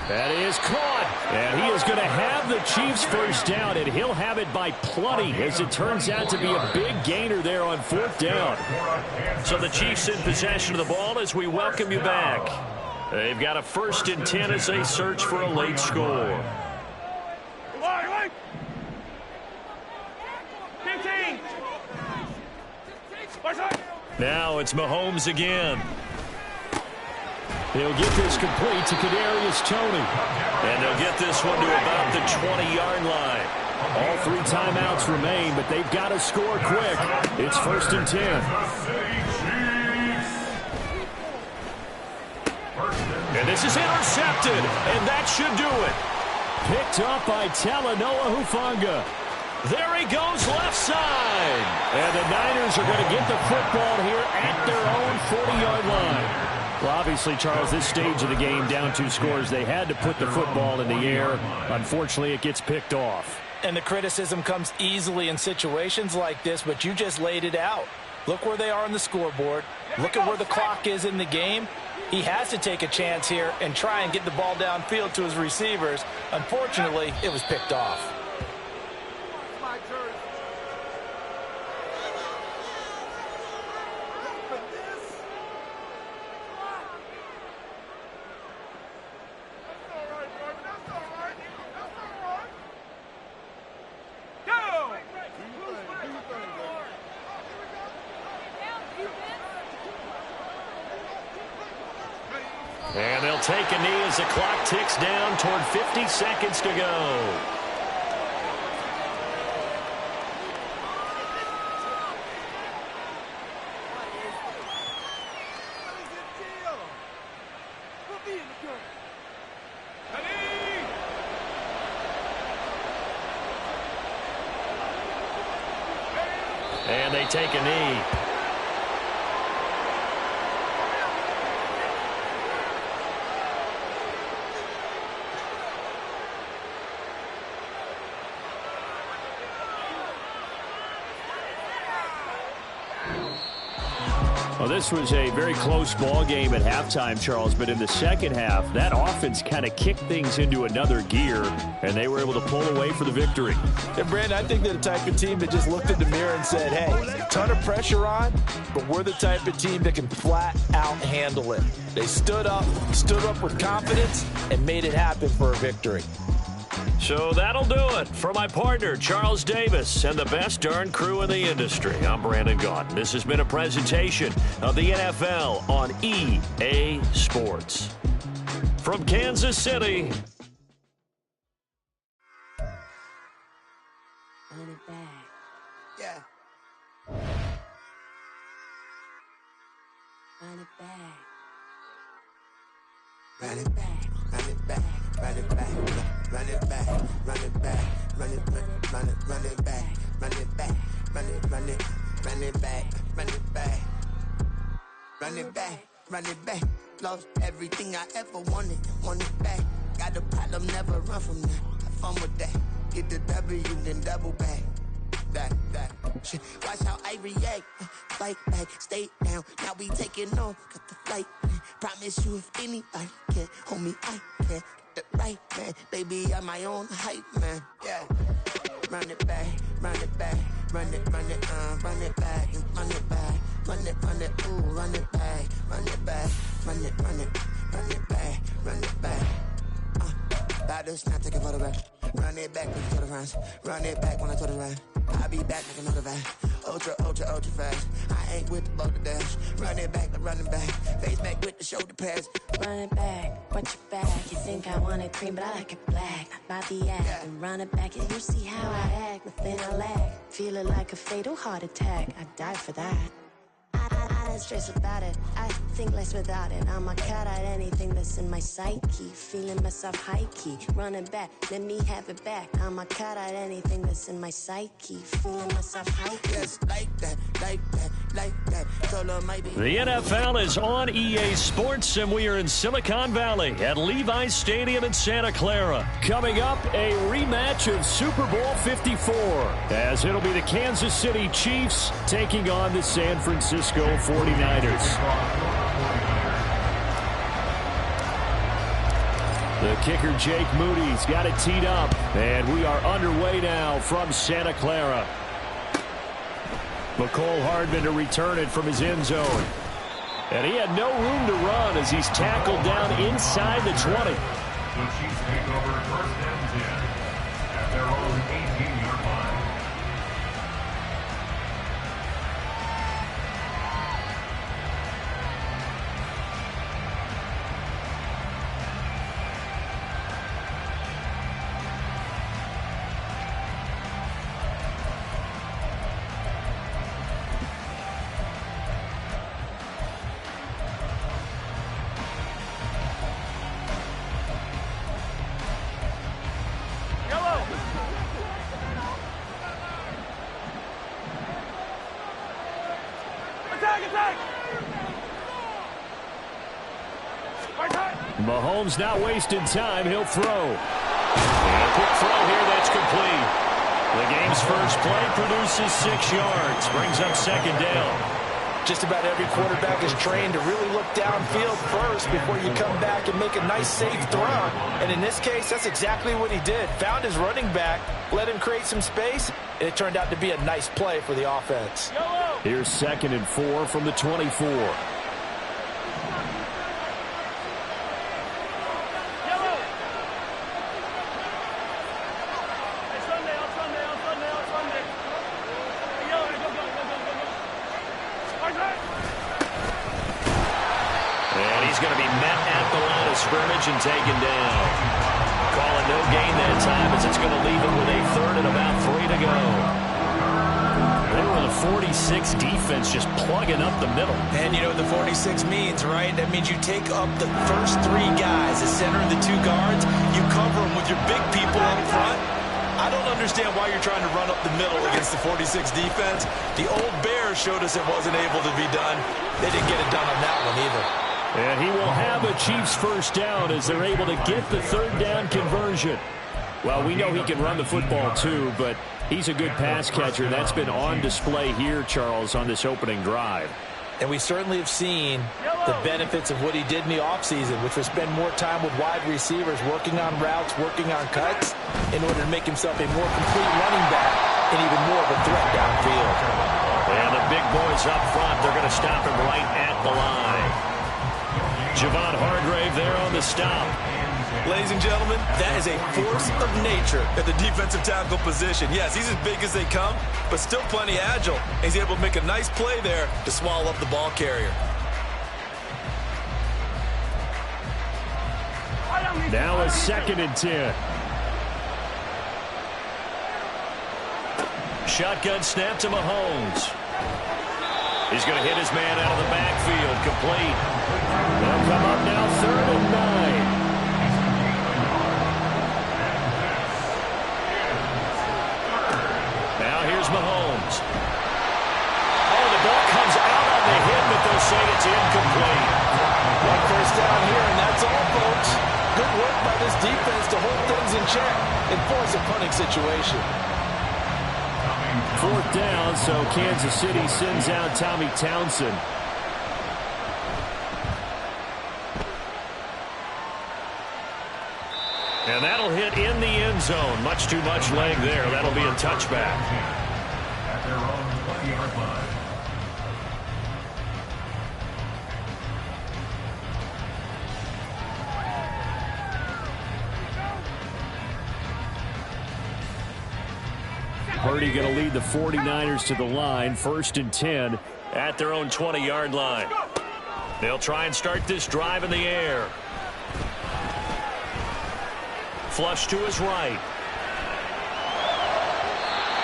That is caught. And he is going to have the Chiefs first down, and he'll have it by plenty, as it turns out to be a big gainer there on 4th down. So the Chiefs in possession of the ball as we welcome you back. They've got a 1st and 10 as they search for a late score. 15. Now it's Mahomes again. He'll get this complete to Kadarius Toney. And they'll get this one to about the 20-yard line. All 3 timeouts remain, but they've got to score quick. It's 1st and 10. And this is intercepted, and that should do it. Picked up by Talanoa Hufanga. There he goes left side. And the Niners are going to get the football here at their own 40-yard line. Well, obviously, Charles, this stage of the game, down 2 scores, they had to put the football in the air. Unfortunately, it gets picked off. And the criticism comes easily in situations like this, but you just laid it out. Look where they are on the scoreboard. Look at where the clock is in the game. He has to take a chance here and try and get the ball downfield to his receivers. Unfortunately, it was picked off. And they'll take a knee as the clock ticks down toward 50 seconds to go. And they take a knee. Well, this was a very close ball game at halftime, Charles, but in the second half, that offense kind of kicked things into another gear, and they were able to pull away for the victory. And, Brandon, I think they're the type of team that just looked in the mirror and said, hey, ton of pressure on, but we're the type of team that can flat out handle it. They stood up with confidence, and made it happen for a victory. So that'll do it for my partner, Charles Davis, and the best darn crew in the industry. I'm Brandon Gaudin. This has been a presentation of the NFL on EA Sports. From Kansas City. Run it back. Yeah. Run it back. Run it back. Run it back. Run it back. Run it back, run it back, run it back, run it back, run it back, run it back, run it back, run it back, run it back. Lost everything I ever wanted it back. Got a problem, never run from that. Have fun with that. Get the W, then double back. That shit. Watch how I react. Fight back, stay down. Now we taking off, got the flight. Promise you, if anybody can hold me, I can. Right, man, baby, I'm my own hype, man. Yeah, run it back, run it back, run it back, run it back, run it back, ooh, run it back, run it back, run it back, run it back. About to snap, take a photograph. Run it back when I told the friends. Run it back when I told the ride. I'll be back like another ride. ultra fast. I ain't with the motor dash. Running back, face back with the shoulder pass. Run it back, watch your back. You think I want it cream, but I like it black. Not by the act. And run it back, and you see how I act. Nothing I lack. Feel it like a fatal heart attack. I'd die for that. I don't stress about it. I think less without it. I'ma cut out anything that's in my psyche. Feeling myself high key. Running back, let me have it back. I'ma cut out anything that's in my psyche. Feeling myself high key. Yes, like that. Solo might be. The NFL is on EA Sports, and we are in Silicon Valley at Levi's Stadium in Santa Clara. Coming up, a rematch of Super Bowl 54, as it'll be the Kansas City Chiefs taking on the San Francisco 49ers. The kicker, Jake Moody's got it teed up, and we are underway now from Santa Clara. McCole Hardman to return it from his end zone. And he had no room to run as he's tackled down inside the 20. The Chiefs take over first and 10 at their own 18-yard line. Mahomes not wasting time. He'll throw. And a quick throw here that's complete. The game's first play produces 6 yards. Brings up second down. Just about every quarterback is trained to really look downfield first before you come back and make a nice, safe throw. And in this case, that's exactly what he did. Found his running back, let him create some space, and it turned out to be a nice play for the offense. Here's 2nd and 4 from the 24. Scrimmage and taken down. Calling no gain that time as it's going to leave it with a 3rd and about 3 to go. They were the 46 defense just plugging up the middle. And you know what the 46 means, right? That means you take up the first 3 guys, the center and the 2 guards. You cover them with your big people up front. I don't understand why you're trying to run up the middle against the 46 defense. The old Bears showed us it wasn't able to be done. They didn't get it done on that one either. And he will have a Chiefs first down as they're able to get the 3rd down conversion. Well, we know he can run the football too, but he's a good pass catcher. That's been on display here, Charles, on this opening drive. And we certainly have seen the benefits of what he did in the offseason, which was spend more time with wide receivers, working on routes, working on cuts, in order to make himself a more complete running back and even more of a threat downfield. And the big boys up front, they're going to stop him right at the line. Javon Hargrave there on the stop. Ladies and gentlemen, that is a force of nature at the defensive tackle position. Yes, he's as big as they come, but still plenty agile. He's able to make a nice play there to swallow up the ball carrier. Now a 2nd and 10. Shotgun snap to Mahomes. He's going to hit his man out of the backfield. Complete. They'll come up now 3rd and 9. Now here's Mahomes. Oh, the ball comes out on the hit, but they'll say it's incomplete. One first down here, and that's all, folks. Good work by this defense to hold things in check and force a punting situation. 4th down, so Kansas City sends out Tommy Townsend. And that'll hit in the end zone. Much too much leg there. That'll be a touchback. At their own 20-yard line. Purdy going to lead the 49ers to the line, 1st and 10 at their own 20-yard line. They'll try and start this drive in the air. Flush to his right.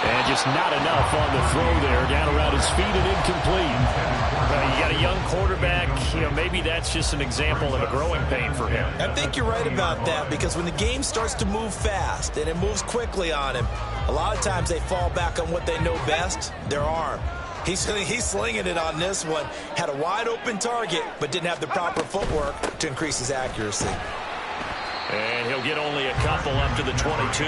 And just not enough on the throw there. Down around his feet and incomplete. You got a young quarterback. Maybe that's just an example of a growing pain for him. I think you're right about that, because when the game starts to move fast and it moves quickly on him, a lot of times they fall back on what they know best, their arm. He's slinging it on this one. Had a wide open target, but didn't have the proper footwork to increase his accuracy. And he'll get only a couple up to the 22.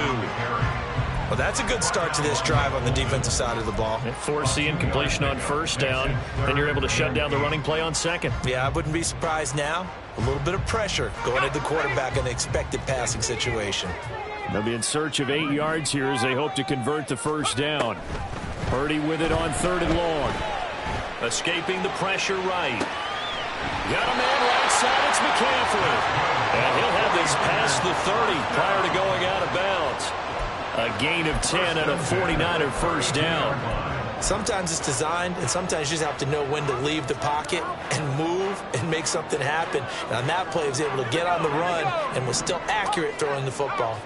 Well, that's a good start to this drive on the defensive side of the ball. Force the incompletion on 1st down. Then you're able to shut down the running play on 2nd. Yeah, I wouldn't be surprised now. A little bit of pressure going at the quarterback in the expected passing situation. They'll be in search of 8 yards here as they hope to convert the 1st down. Purdy with it on 3rd and long. Escaping the pressure right. Got a man right side. It's McCaffrey. And he'll have this past the 30 prior to going out of bounds. A gain of 10 and a 49er 1st down. Sometimes it's designed, and sometimes you just have to know when to leave the pocket and move and make something happen. And on that play, he was able to get on the run and was still accurate throwing the football.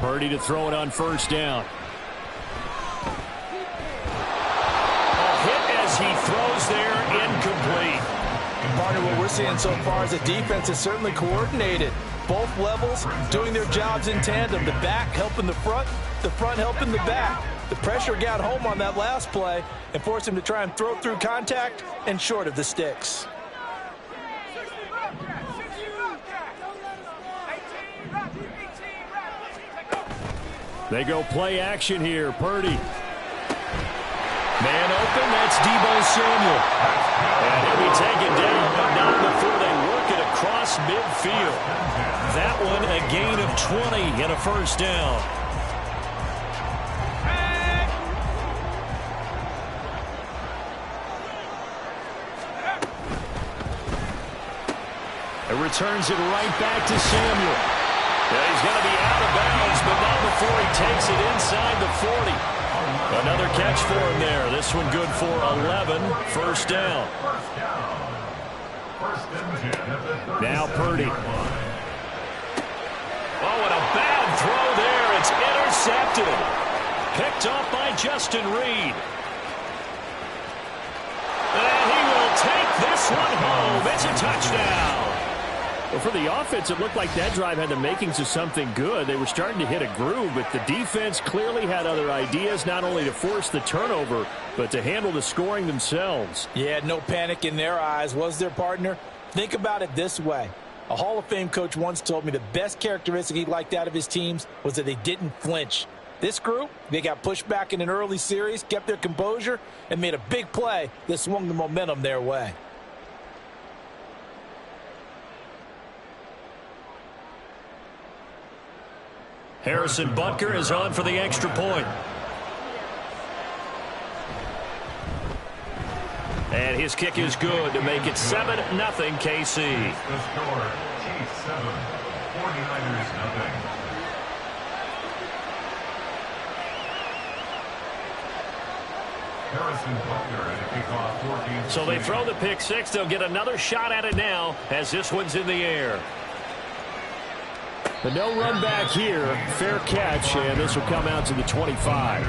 Purdy to throw it on 1st down. He throws there, incomplete. Partner, what we're seeing so far is the defense is certainly coordinated. Both levels doing their jobs in tandem. The back helping the front helping the back. The pressure got home on that last play and forced him to try and throw through contact and short of the sticks. They go play action here. Purdy. Man open, that's Deebo Samuel. And he'll be taken down, but not before they work it across midfield. That one a gain of 20 and a 1st down. It returns it right back to Samuel. Yeah, he's going to be out of bounds, but not before he takes it inside the 40. Another catch for him there. This one good for 11. 1st down. Now Purdy. Oh, and a bad throw there. It's intercepted. Picked off by Justin Reed. And he will take this one home. It's a touchdown. Well, for the offense, it looked like that drive had the makings of something good. They were starting to hit a groove, but the defense clearly had other ideas, not only to force the turnover, but to handle the scoring themselves. Yeah, no panic in their eyes, was there, partner? Think about it this way. A Hall of Fame coach once told me the best characteristic he liked out of his teams was that they didn't flinch. This group, they got pushed back in an early series, kept their composure, and made a big play that swung the momentum their way. Harrison Butker is on for the extra point. And his kick is good to make it 7-0 KC. The score, Chiefs 7, 49ers 0. Harrison Butker at a kickoff 14. So they throw the pick six. They'll get another shot at it now as this one's in the air. But no run back here. Fair catch, and this will come out to the 25.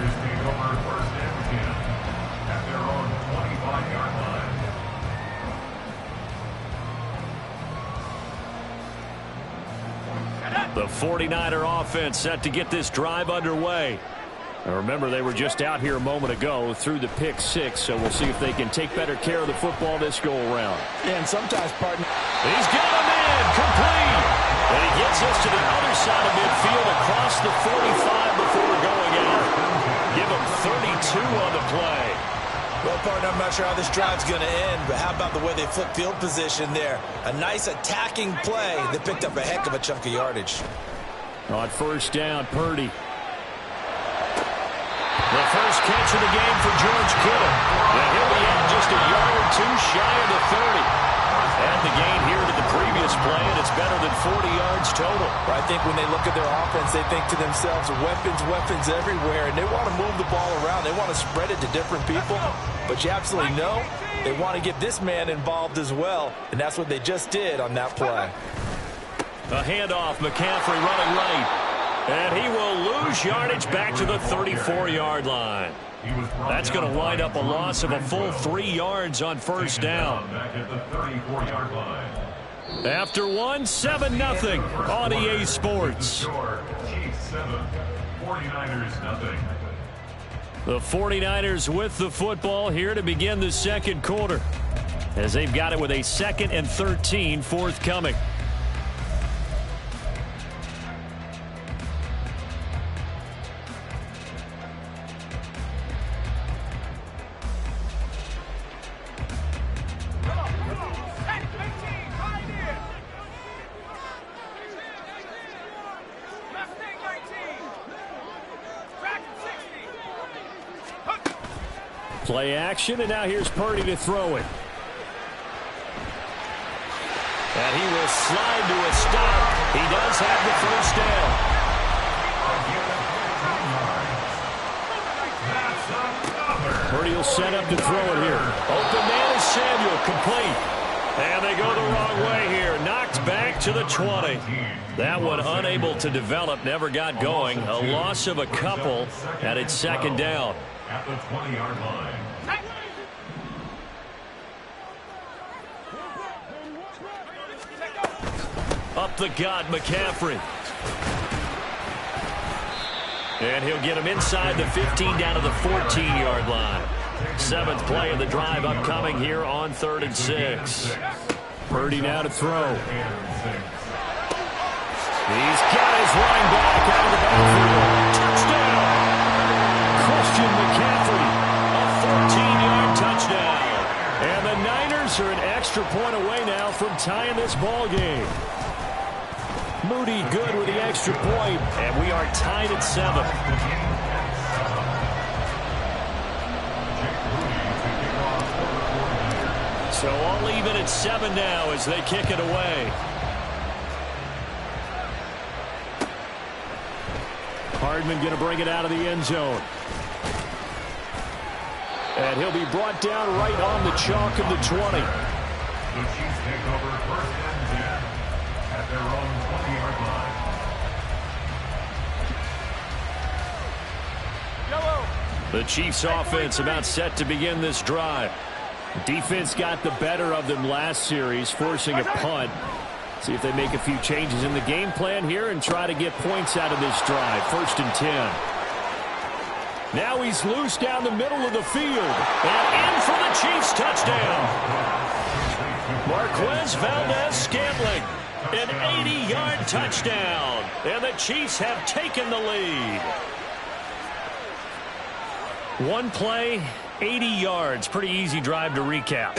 The 49er offense set to get this drive underway. Now remember, they were just out here a moment ago through the pick six, so we'll see if they can take better care of the football this go-around. Yeah, and sometimes, partner. He's got him in, complete. And he gets us to the other side of midfield across the 45 before going out. Give him 32 on the play. Well, partner, I'm not sure how this drive's going to end, but how about the way they flip field position there? A nice attacking play that picked up a heck of a chunk of yardage. On 1st down, Purdy. The first catch of the game for George Kittle. And he'll be at just a yard or two shy of the 30. And the gain here to the previous play, and it's better than 40 yards total. I think when they look at their offense, they think to themselves, weapons everywhere, and they want to move the ball around. They want to spread it to different people, but you absolutely know they want to get this man involved as well, and that's what they just did on that play. A handoff, McCaffrey running right, and he will lose yardage back to the 34-yard line. That's going to wind up a loss of a full 3 yards on first down. After one, 7-0 on EA Sports. The 49ers with the football here to begin the second quarter, as they've got it with a 2nd and 13 forthcoming. Play action, and now here's Purdy to throw it. And he will slide to a stop. He does have the first down. Purdy will set up to throw it here. Open man is Samuel, complete. And they go the wrong way here. Knocked back to the 20. That one unable to develop, never got going. A loss of a couple, and it's second down. At the 20-yard line. Up the gut, McCaffrey. And he'll get him inside the 15 down to the 14-yard line. 7th play of the drive upcoming here on 3rd and 6. Purdy now to throw. He's got his line back out of the backfield. Touchdown! Christian McCaffrey, a 14-yard touchdown. And the Niners are an extra point away now from tying this ball game. Moody good with the extra point, and we are tied at 7. So all even at 7 now as they kick it away. Hardman going to bring it out of the end zone. And he'll be brought down right on the chalk of the 20. The Chiefs take over 1st and 10 at their own 20-yard line. The Chiefs offense about set to begin this drive. Defense got the better of them last series, forcing a punt. See if they make a few changes in the game plan here and try to get points out of this drive. 1st and 10. Now he's loose down the middle of the field. And in for the Chiefs touchdown. Marquez Valdez-Scantling. An 80-yard touchdown. And the Chiefs have taken the lead. One play, 80 yards. Pretty easy drive to recap.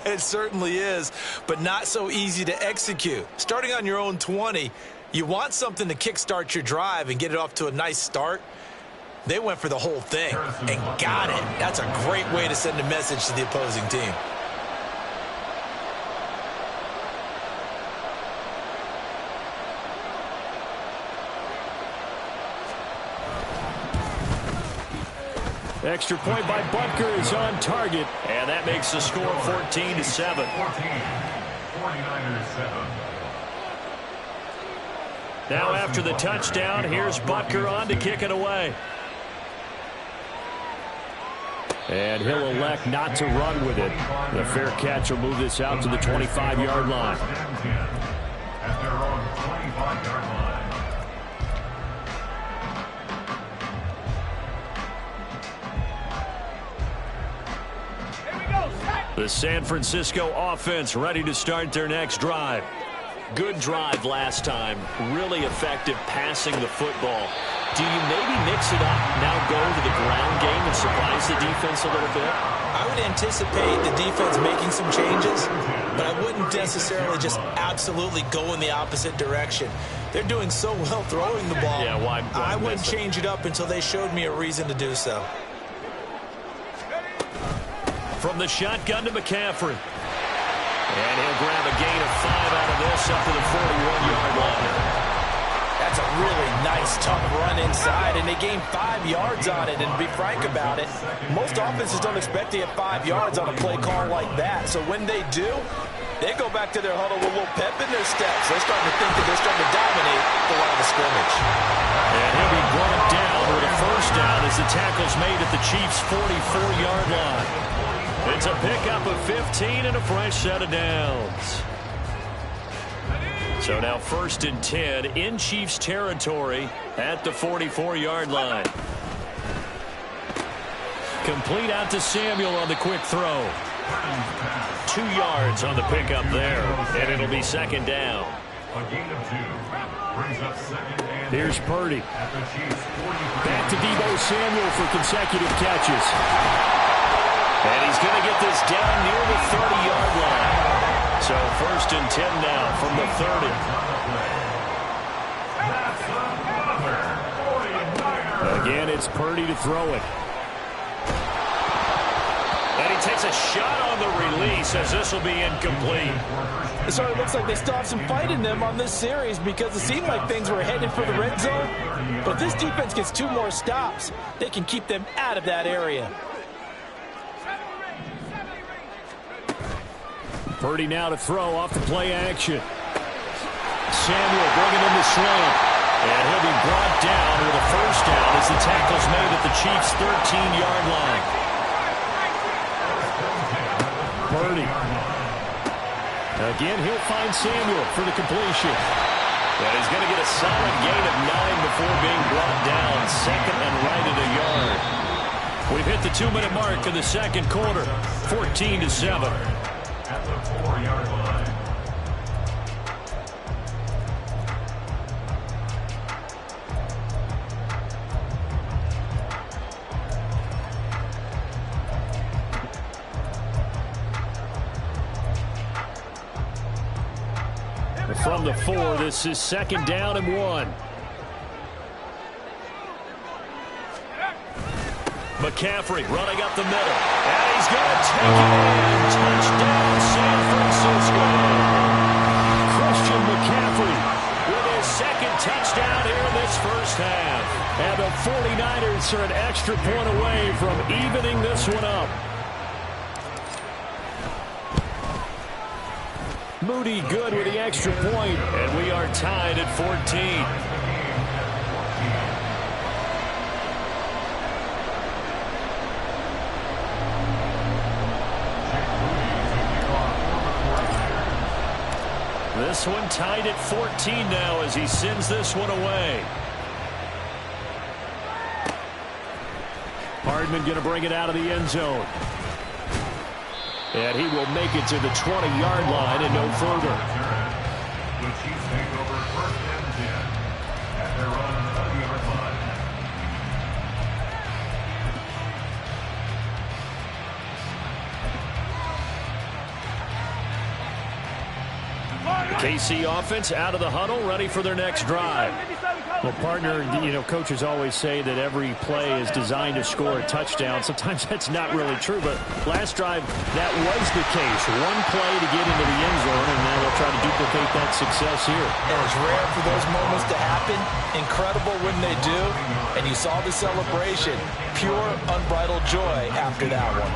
It certainly is, but not so easy to execute. Starting on your own 20, you want something to kickstart your drive and get it off to a nice start. They went for the whole thing and got it. That's a great way to send a message to the opposing team. Extra point by Butker is on target, and that makes the score 14-7. 49ers 7. Now after the touchdown, here's Butker on to kick it away. And he'll elect not to run with it. The fair catch will move this out to the 25-yard line. At their own 25-yard line. The San Francisco offense ready to start their next drive. Good drive last time. Really effective passing the football. Do you maybe mix it up, now go to the ground game and surprise the defense a little bit? I would anticipate the defense making some changes, but I wouldn't necessarily just absolutely go in the opposite direction. They're doing so well throwing the ball. Yeah, why I wouldn't miss it? change it up until they showed me a reason to do so. From the shotgun to McCaffrey. And he'll grab a gain of 5 out of this up to the 41-yard line. That's a really nice, tough run inside, and they gained 5 yards on it. And to be frank about it, most offenses don't expect to get 5 yards on a play call like that. So when they do, they go back to their huddle with a little pep in their steps. They're starting to think that they're starting to dominate the line of scrimmage. And he'll be brought down with a first down as the tackle's made at the Chiefs' 44-yard line. It's a pickup of 15 and a fresh set of downs. So now 1st and 10 in Chiefs territory at the 44-yard line. Complete out to Samuel on the quick throw. 2 yards on the pickup there, and it'll be 2nd down. A gain of 2 brings up 2nd and Here's Purdy. at the Chiefs' 44. Back to Deebo Samuel for consecutive catches. And he's going to get this down near the 30-yard line. So 1st and 10 now from the 30. Again, it's Purdy to throw it. And he takes a shot on the release as this will be incomplete. It sort of looks like they still have some fight in them on this series because it seemed like things were headed for the red zone. But if this defense gets 2 more stops, they can keep them out of that area. Purdy now to throw off the play action. Samuel bringing in the slant. And he'll be brought down with a first down as the tackle's made at the Chiefs' 13-yard line. Purdy. Again, he'll find Samuel for the completion. And he's going to get a solid gain of 9 before being brought down. 2nd and right at a yard. We've hit the 2-minute mark in the 2nd quarter. 14-7. At the 4-yard line. From the 4, this is 2nd down and 1. McCaffrey running up the middle. And he's going to take it in. Touchdown, San Francisco. Christian McCaffrey with his 2nd touchdown here in this first half. And the 49ers are an extra point away from evening this one up. Moody good with the extra point, and we are tied at 14. This one tied at 14 now as he sends this one away. Hardman going to bring it out of the end zone. And he will make it to the 20-yard line and no further. The Chiefs take over 1st and 10 at their own 20-yard line. The KC offense out of the huddle, ready for their next drive. Well, partner, coaches always say that every play is designed to score a touchdown. Sometimes that's not really true, but last drive, that was the case. One play to get into the end zone, and now they'll try to duplicate that success here. And it's rare for those moments to happen. Incredible when they do. And you saw the celebration. Pure, unbridled joy after that one.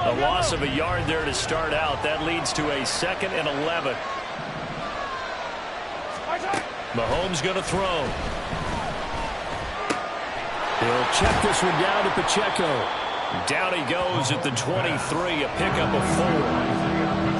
A loss of a yard there to start out. That leads to a 2nd and 11. Mahomes going to throw. He'll check this one down to Pacheco. Down he goes at the 23, a pickup of 4.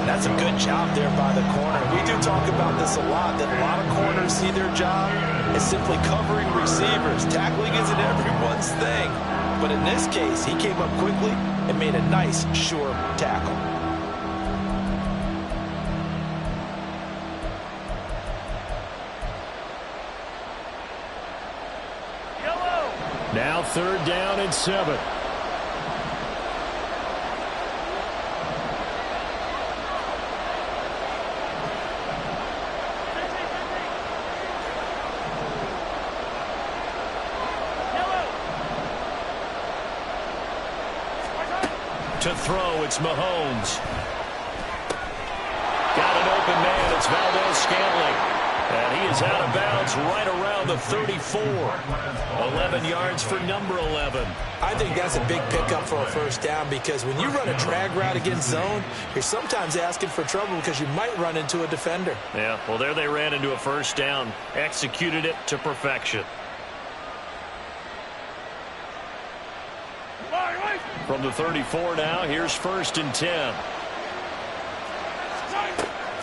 That's a good job there by the corner. We do talk about this a lot, that a lot of corners see their job as simply covering receivers. Tackling isn't everyone's thing. But in this case, he came up quickly and made a nice, sure tackle. Now 3rd down and 7. To throw, it's Mahomes. Got an open man, it's Valdez-Scantling. And he is out of bounds right around the 34. 11 yards for number 11. I think that's a big pickup for a first down, because when you run a drag route against zone, you're sometimes asking for trouble because you might run into a defender. Yeah, well, there they ran into a first down. Executed it to perfection. From the 34 now, here's 1st and 10.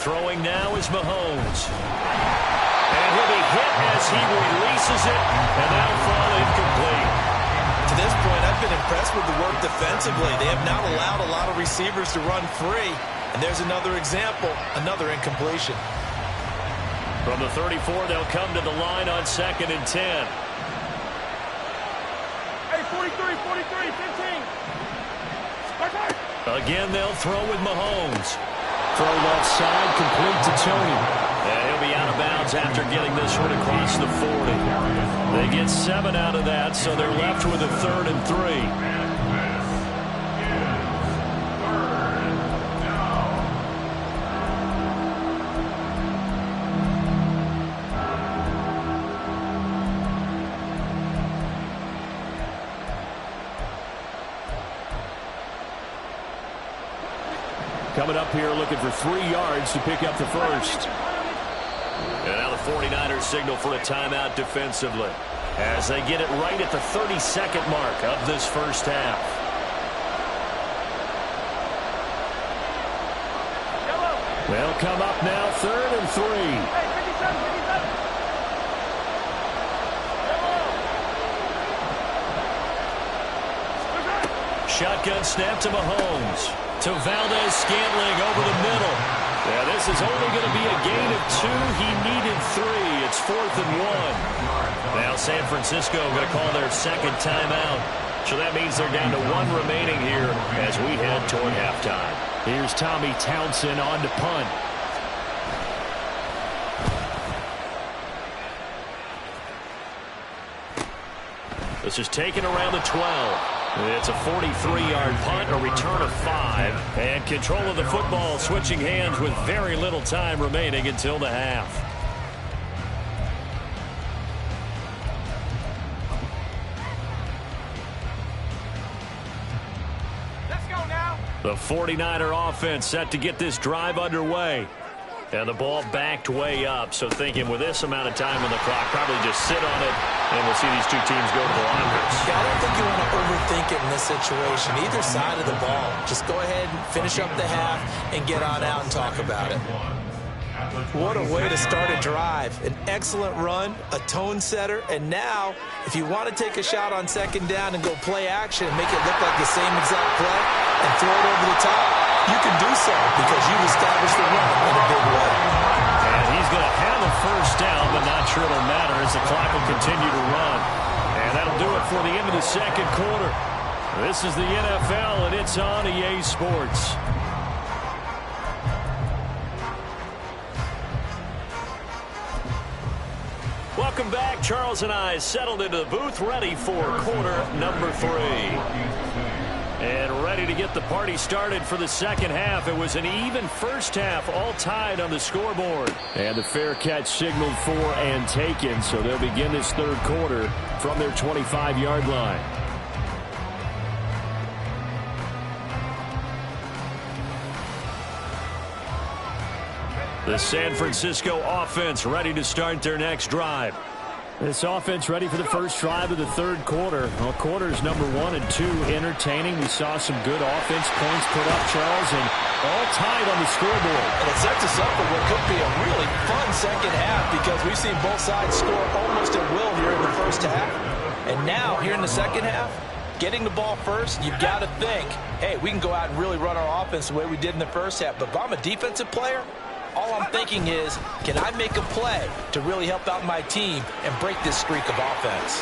Throwing now is Mahomes. And he'll be hit as he releases it, and that'll fall incomplete. To this point, I've been impressed with the work defensively. They have not allowed a lot of receivers to run free. And there's another example, another incompletion. From the 34, they'll come to the line on 2nd and 10. Hey, 43, 15. Again, they'll throw with Mahomes. Throw left side, complete to Tony. And he'll be out of bounds after getting this one across the 40. They get 7 out of that, so they're left with a 3rd and 3. Coming up here looking for 3 yards to pick up the first. And now the 49ers signal for a timeout defensively as they get it right at the 32nd mark of this first half. They'll come up now 3rd and 3. Shotgun snap to Mahomes. To Valdez-Scantling over the middle. Yeah, this is only going to be a gain of 2. He needed 3. It's 4th and 1. Now San Francisco going to call their second timeout. So that means they're down to 1 remaining here as we head toward halftime. Here's Tommy Townsend on to punt. This is taken around the 12. It's a 43-yard punt, a return of 5. And control of the football switching hands with very little time remaining until the half. Let's go now. The 49er offense set to get this drive underway. And the ball backed way up, so thinking with this amount of time on the clock, probably just sit on it, and we'll see these two teams go to the lockers. Yeah, I don't think you want to overthink it in this situation. Either side of the ball. Just go ahead and finish up the half and get on out and talk about it. What a way to start a drive. An excellent run, a tone setter, and now, if you want to take a shot on 2nd down and go play action and make it look like the same exact play and throw it over the top, you can do so because you've established the run in a big way. And he's going to have a first down, but not sure it'll matter as the clock will continue to run. And that'll do it for the end of the second quarter. This is the NFL, and it's on EA Sports. Welcome back. Charles and I settled into the booth, ready for quarter number 3. And ready to get the party started for the second half. It was an even first half, all tied on the scoreboard. And the fair catch signaled for and taken, so they'll begin this third quarter from their 25-yard line. The San Francisco offense ready to start their next drive. This offense ready for the first drive of the third quarter. Well, quarters number 1 and 2 entertaining. We saw some good offense points put up, Charles, and all tied on the scoreboard. And it sets us up for what could be a really fun second half because we've seen both sides score almost at will here in the first half. And now, here in the second half, getting the ball first, you've got to think, hey, we can go out and really run our offense the way we did in the first half. But if I'm a defensive player, all I'm thinking is, can I make a play to really help out my team and break this streak of offense?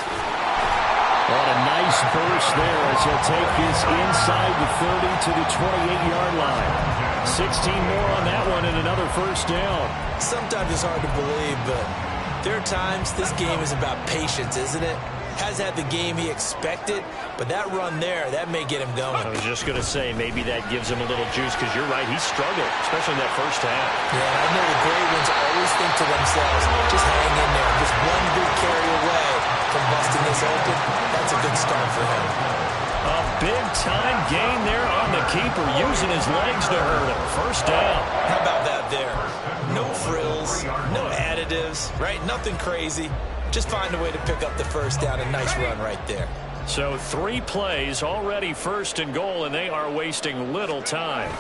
What a nice burst there as he'll take this inside the 30 to the 28-yard line. 16 more on that one and another first down. Sometimes it's hard to believe, but there are times this game is about patience, isn't it? Has had the game he expected, but that run there, that may get him going. I was just going to say, maybe that gives him a little juice because you're right, he struggled, especially in that first half. Yeah, I know the great ones always think to themselves, just hang in there. Just one good carry away from busting this open. That's a good start for him. A big-time gain there on the keeper, using his legs to hurt him. First down. How about that there? No frills, no additives, right? Nothing crazy. Just find a way to pick up the first down. A nice run right there. So 3 plays already first and goal, and they are wasting little time.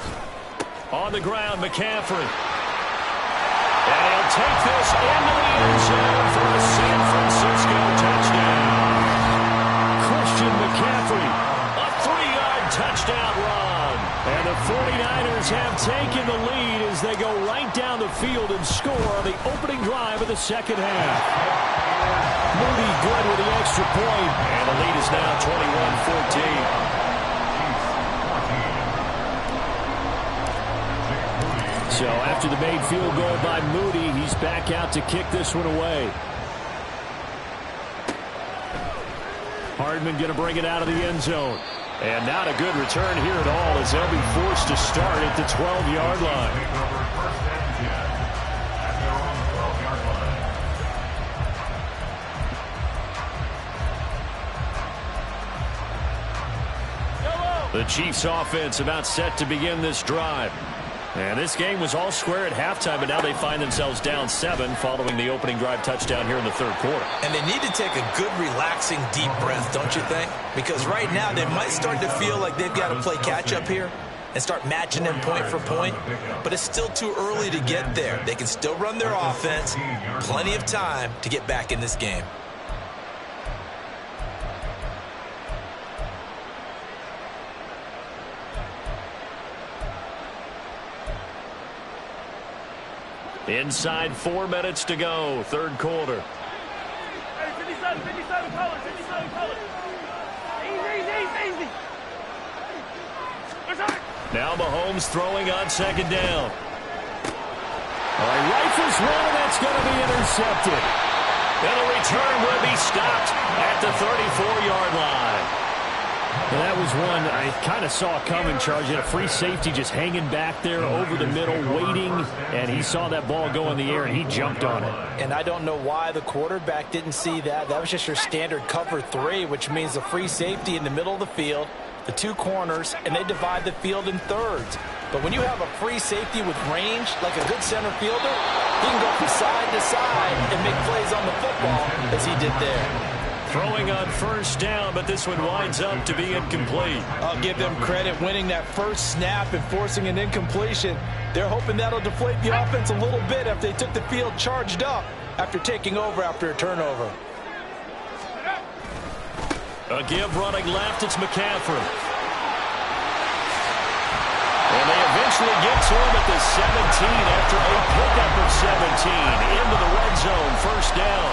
On the ground, McCaffrey. And he'll take this into the end zone for a San Francisco touchdown. Christian McCaffrey, a 3-yard touchdown run. And the 49ers have taken the lead as they go right down the field and score on the opening drive of the second half. Moody good with the extra point, and the lead is now 21-14. So after the made field goal by Moody, he's back out to kick this one away. Hardman going to bring it out of the end zone. And not a good return here at all as they'll be forced to start at the 12-yard line. The Chiefs offense about set to begin this drive. And this game was all square at halftime, but now they find themselves down 7 following the opening drive touchdown here in the third quarter. And they need to take a good, relaxing, deep breath, don't you think? Because right now they might start to feel like they've got to play catch-up here and start matching them point for point. But it's still too early to get there. They can still run their offense. Plenty of time to get back in this game. Inside 4 minutes to go, third quarter. Hey, 57, color. Easy. Now Mahomes throwing on second down. Rifles one, that's going to be intercepted. And the return will be stopped at the 34-yard line. And that was one I kind of saw coming, Charge. He had a free safety just hanging back there over the middle, waiting, and he saw that ball go in the air, and he jumped on it. And I don't know why the quarterback didn't see that. That was just your standard cover 3, which means a free safety in the middle of the field, the 2 corners, and they divide the field in thirds. But when you have a free safety with range, like a good center fielder, he can go from side to side and make plays on the football as he did there. Throwing on first down, but this one winds up to be incomplete. I'll give them credit winning that first snap and forcing an incompletion. They're hoping that'll deflate the offense a little bit if they took the field charged up after taking over after a turnover. A give running left, it's McCaffrey. And they eventually get to him at the 17 after a pickup of 17 into the red zone, first down.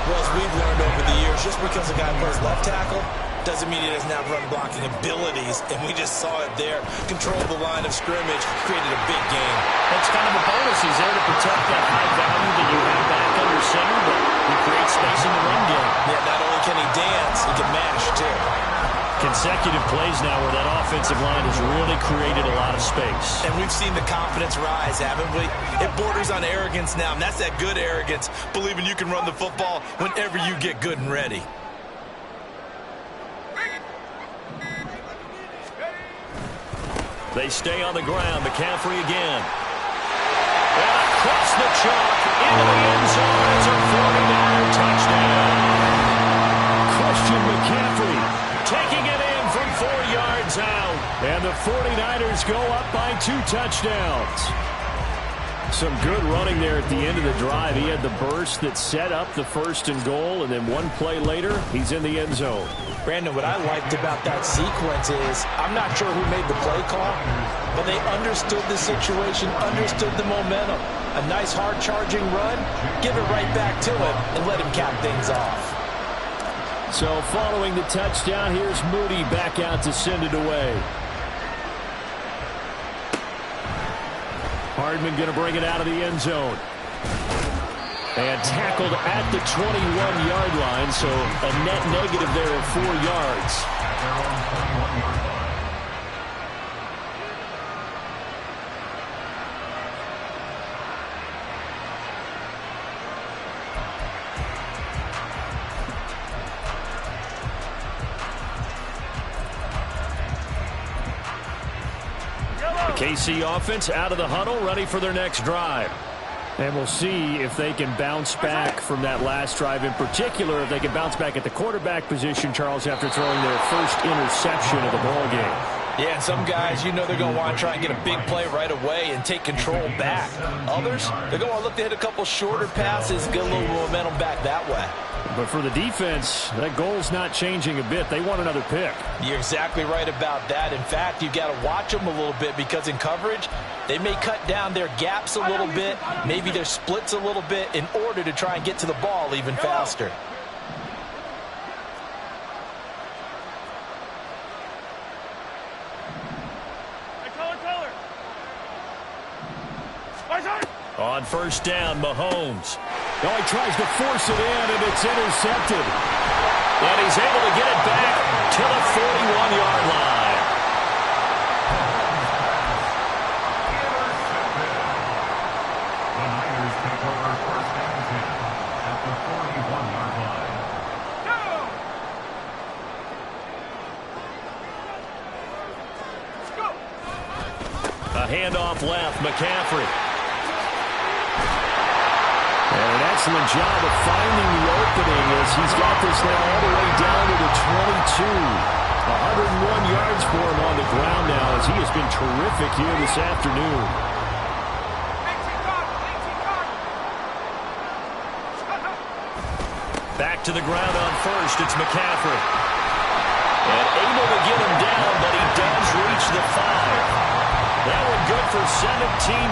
Well, as we've learned over the years, just because a guy plays left tackle doesn't mean he doesn't have run blocking abilities, and we just saw it there. Controlled the line of scrimmage, created a big game. That's kind of a bonus. He's there to protect that high value that you have back under center, but he creates space in the run game. Yeah, not only can he dance, he can mash, too. Consecutive plays now where that offensive line has really created a lot of space. And we've seen the confidence rise, haven't we? It borders on arrogance now, and that's that good arrogance, believing you can run the football whenever you get good and ready. They stay on the ground. McCaffrey again. And across the chalk into the end zone. It's a 49er touchdown. And the 49ers go up by 2 touchdowns. Some good running there at the end of the drive. He had the burst that set up the 1st and goal, and then one play later, he's in the end zone. Brandon, what I liked about that sequence is, I'm not sure who made the play call, but they understood the situation, understood the momentum. A nice hard charging run, give it right back to him, and let him cap things off. So following the touchdown, here's Moody back out to send it away. Hardman going to bring it out of the end zone. And tackled at the 21-yard line, so a net negative there of 4 yards. They're on 21-yard line. KC offense out of the huddle, ready for their next drive. And we'll see if they can bounce back from that last drive, in particular, if they can bounce back at the quarterback position, Charles, after throwing their first interception of the ball game. Yeah, and some guys, you know they're going to want to try and get a big play right away and take control back. Others, they're going to look to hit a couple shorter passes, get a little momentum back that way. But for the defense, that goal's not changing a bit. They want another pick. You're exactly right about that. In fact, you've got to watch them a little bit because in coverage, they may cut down their gaps a little bit, maybe their splits a little bit in order to try and get to the ball even faster. On first down, Mahomes. Oh, he tries to force it in, and it's intercepted. And he's able to get it back to the 41-yard line. The Niners take over first and 10 at the 41-yard line. A handoff left, McCaffrey. And an excellent job of finding the opening as he's got this now all the way down to the 22. 101 yards for him on the ground now as he has been terrific here this afternoon. Back to the ground on first, it's McCaffrey. And able to get him down, but he does reach the 5. That one good for 17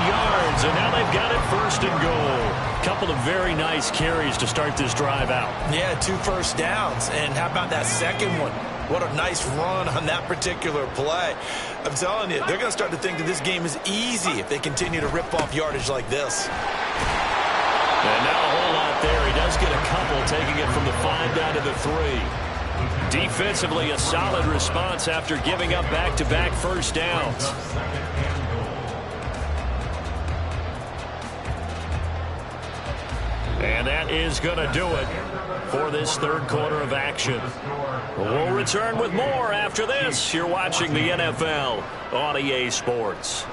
yards, and now they've got it first and goal. Couple of very nice carries to start this drive out. Yeah, 2 first downs. And how about that second one? What a nice run on that particular play. I'm telling you, they're going to start to think that this game is easy if they continue to rip off yardage like this. And now a whole lot there. He does get a couple, taking it from the 5 down to the 3. Defensively, a solid response after giving up back-to-back first downs. And that is going to do it for this third quarter of action. We'll return with more after this. You're watching the NFL on EA Sports.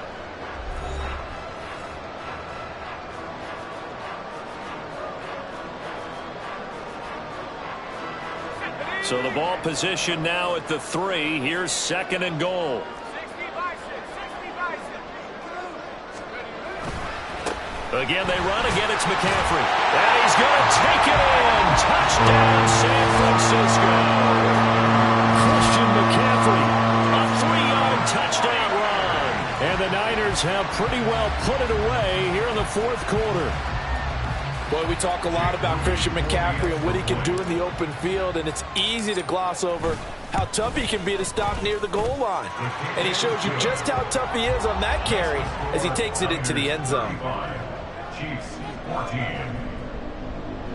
So the ball position now at the 3. Here's second and goal. Again, they run. Again, it's McCaffrey. And he's going to take it in. Touchdown, San Francisco. Christian McCaffrey, a 3-yard touchdown run. And the Niners have pretty well put it away here in the fourth quarter. Boy, we talk a lot about Christian McCaffrey and what he can do in the open field, and it's easy to gloss over how tough he can be to stop near the goal line. And he shows you just how tough he is on that carry as he takes it into the end zone. Chiefs 14.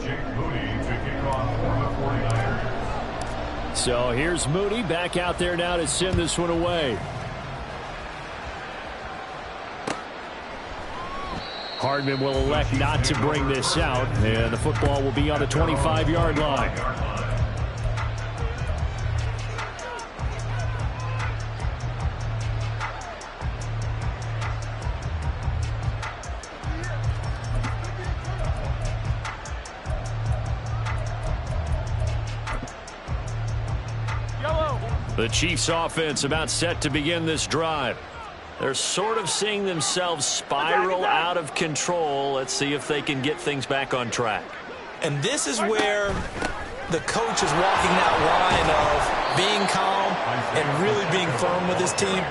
Jake Moody to kick off for the 49ers. So here's Moody back out there now to send this one away. Hardman will elect not to bring this out, and the football will be on the 25-yard line. The Chiefs offense about set to begin this drive. They're sort of seeing themselves spiral out of control. Let's see if they can get things back on track. And this is where the coach is walking that line of being calm and really being firm with his team.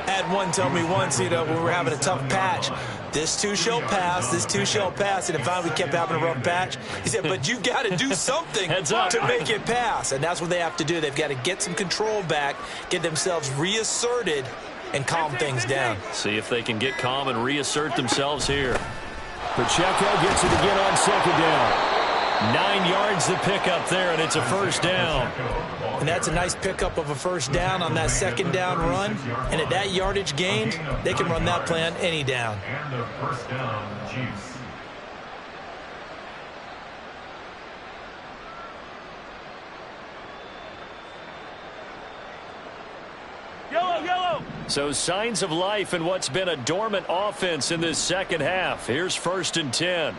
I had one tell me once, when we were having a tough patch, this too shall pass, this too shall pass. And finally we kept having a rough patch. He said, but you got to do something to make it pass. And that's what they have to do. They've got to get some control back, get themselves reasserted, and calm things down. See if they can get calm and reassert themselves here. Pacheco gets it again on second down. 9 yards to pick up there, and it's a first down. And that's a nice pickup of a first down on that second down run. And at that yardage gained, they can run that play on any down. And a first down, Chiefs. Yellow. So signs of life in what's been a dormant offense in this second half. Here's 1st and 10.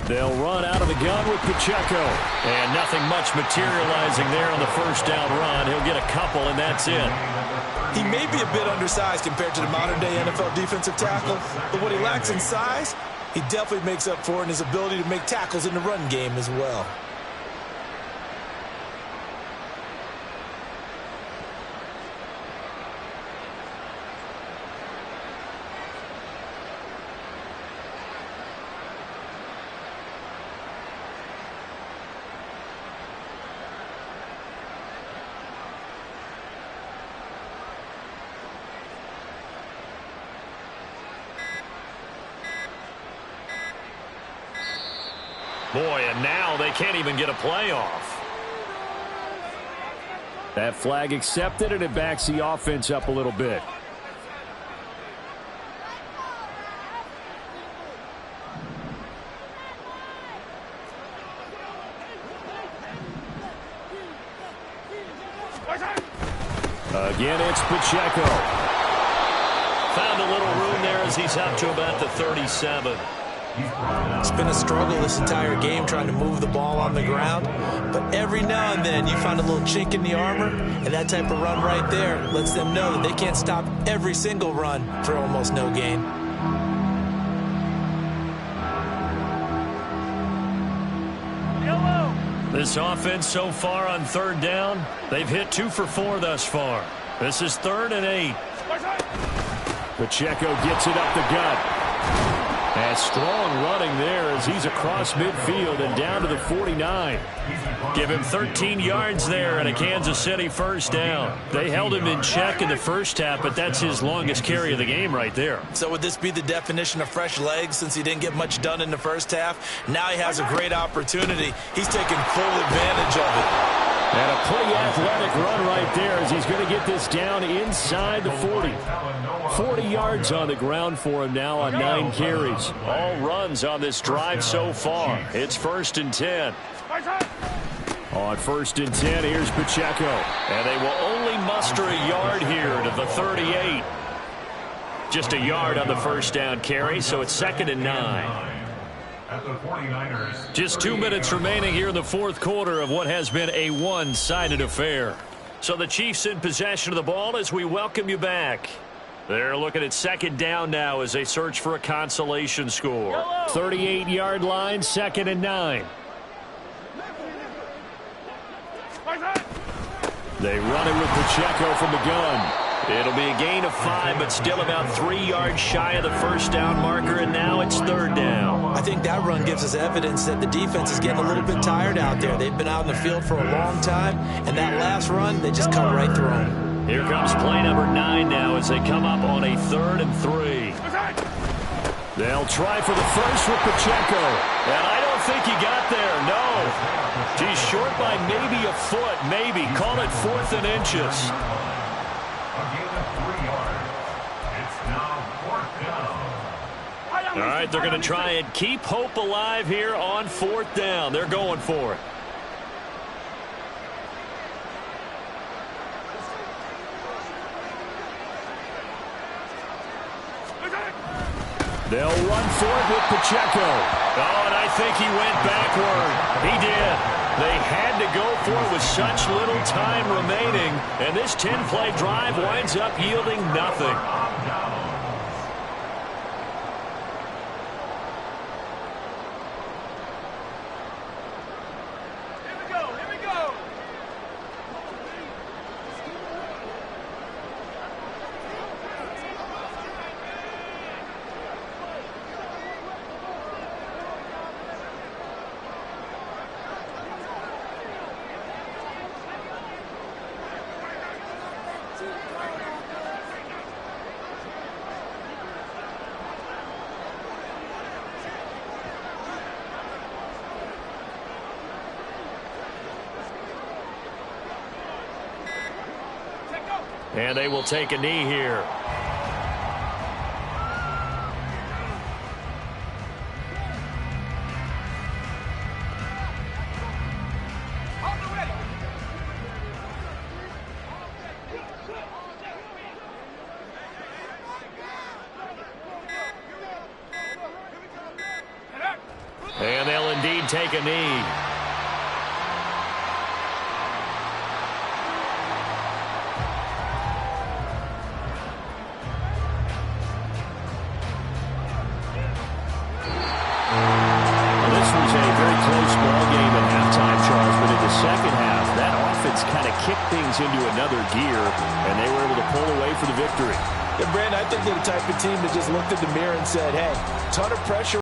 They'll run out of the gun with Pacheco. And nothing much materializing there on the first down run. He'll get a couple, and that's it. He may be a bit undersized compared to the modern-day NFL defensive tackle, but what he lacks in size, he definitely makes up for in his ability to make tackles in the run game as well. Boy, and now they can't even get a playoff. That flag accepted, and it backs the offense up a little bit. Again, it's Pacheco. Found a little room there as he's up to about the 37. It's been a struggle this entire game trying to move the ball on the ground. But every now and then you find a little chink in the armor, and that type of run right there lets them know that they can't stop every single run for almost no gain. Yellow. This offense so far on 3rd down, they've hit 2 for 4 thus far. This is 3rd and 8. Pacheco gets it up the gut. And strong running there as he's across midfield and down to the 49. Give him 13 yards there and a Kansas City first down. They held him in check in the first half, but that's his longest carry of the game right there. So would this be the definition of fresh legs since he didn't get much done in the first half? Now he has a great opportunity. He's taking full advantage of it. And a pretty athletic run right there as he's going to get this down inside the 40. 40 yards on the ground for him now on 9 carries. All runs on this drive so far. It's 1st and 10. On 1st and 10, here's Pacheco. And they will only muster a yard here to the 38. Just a yard on the first down carry, so it's 2nd and 9. At the 49ers. Just 2 minutes remaining here in the 4th quarter of what has been a one-sided affair. So the Chiefs in possession of the ball as we welcome you back. They're looking at 2nd down now as they search for a consolation score. 38-yard line, 2nd and 9. They run it with Pacheco from the gun. It'll be a gain of 5, but still about 3 yards shy of the first down marker, and now it's 3rd down. I think that run gives us evidence that the defense is getting a little bit tired out there. They've been out in the field for a long time, and that last run, they just cut right through them. Here comes play number 9 now as they come up on a 3rd and 3. They'll try for the first with Pacheco. And I don't think he got there, no. He's short by maybe a foot, maybe. Call it 4th and inches. All right, they're going to try and keep hope alive here on 4th down. They're going for it. They'll run for it with Pacheco. Oh, and I think he went backward. He did. They had to go for it with such little time remaining. And this 10-play drive winds up yielding nothing. And they will take a knee here. And they'll indeed take a knee. Kick things into another gear, and they were able to pull away for the victory. Yeah, Brandon, I think they're the type of team that just looked in the mirror and said, hey, ton of pressure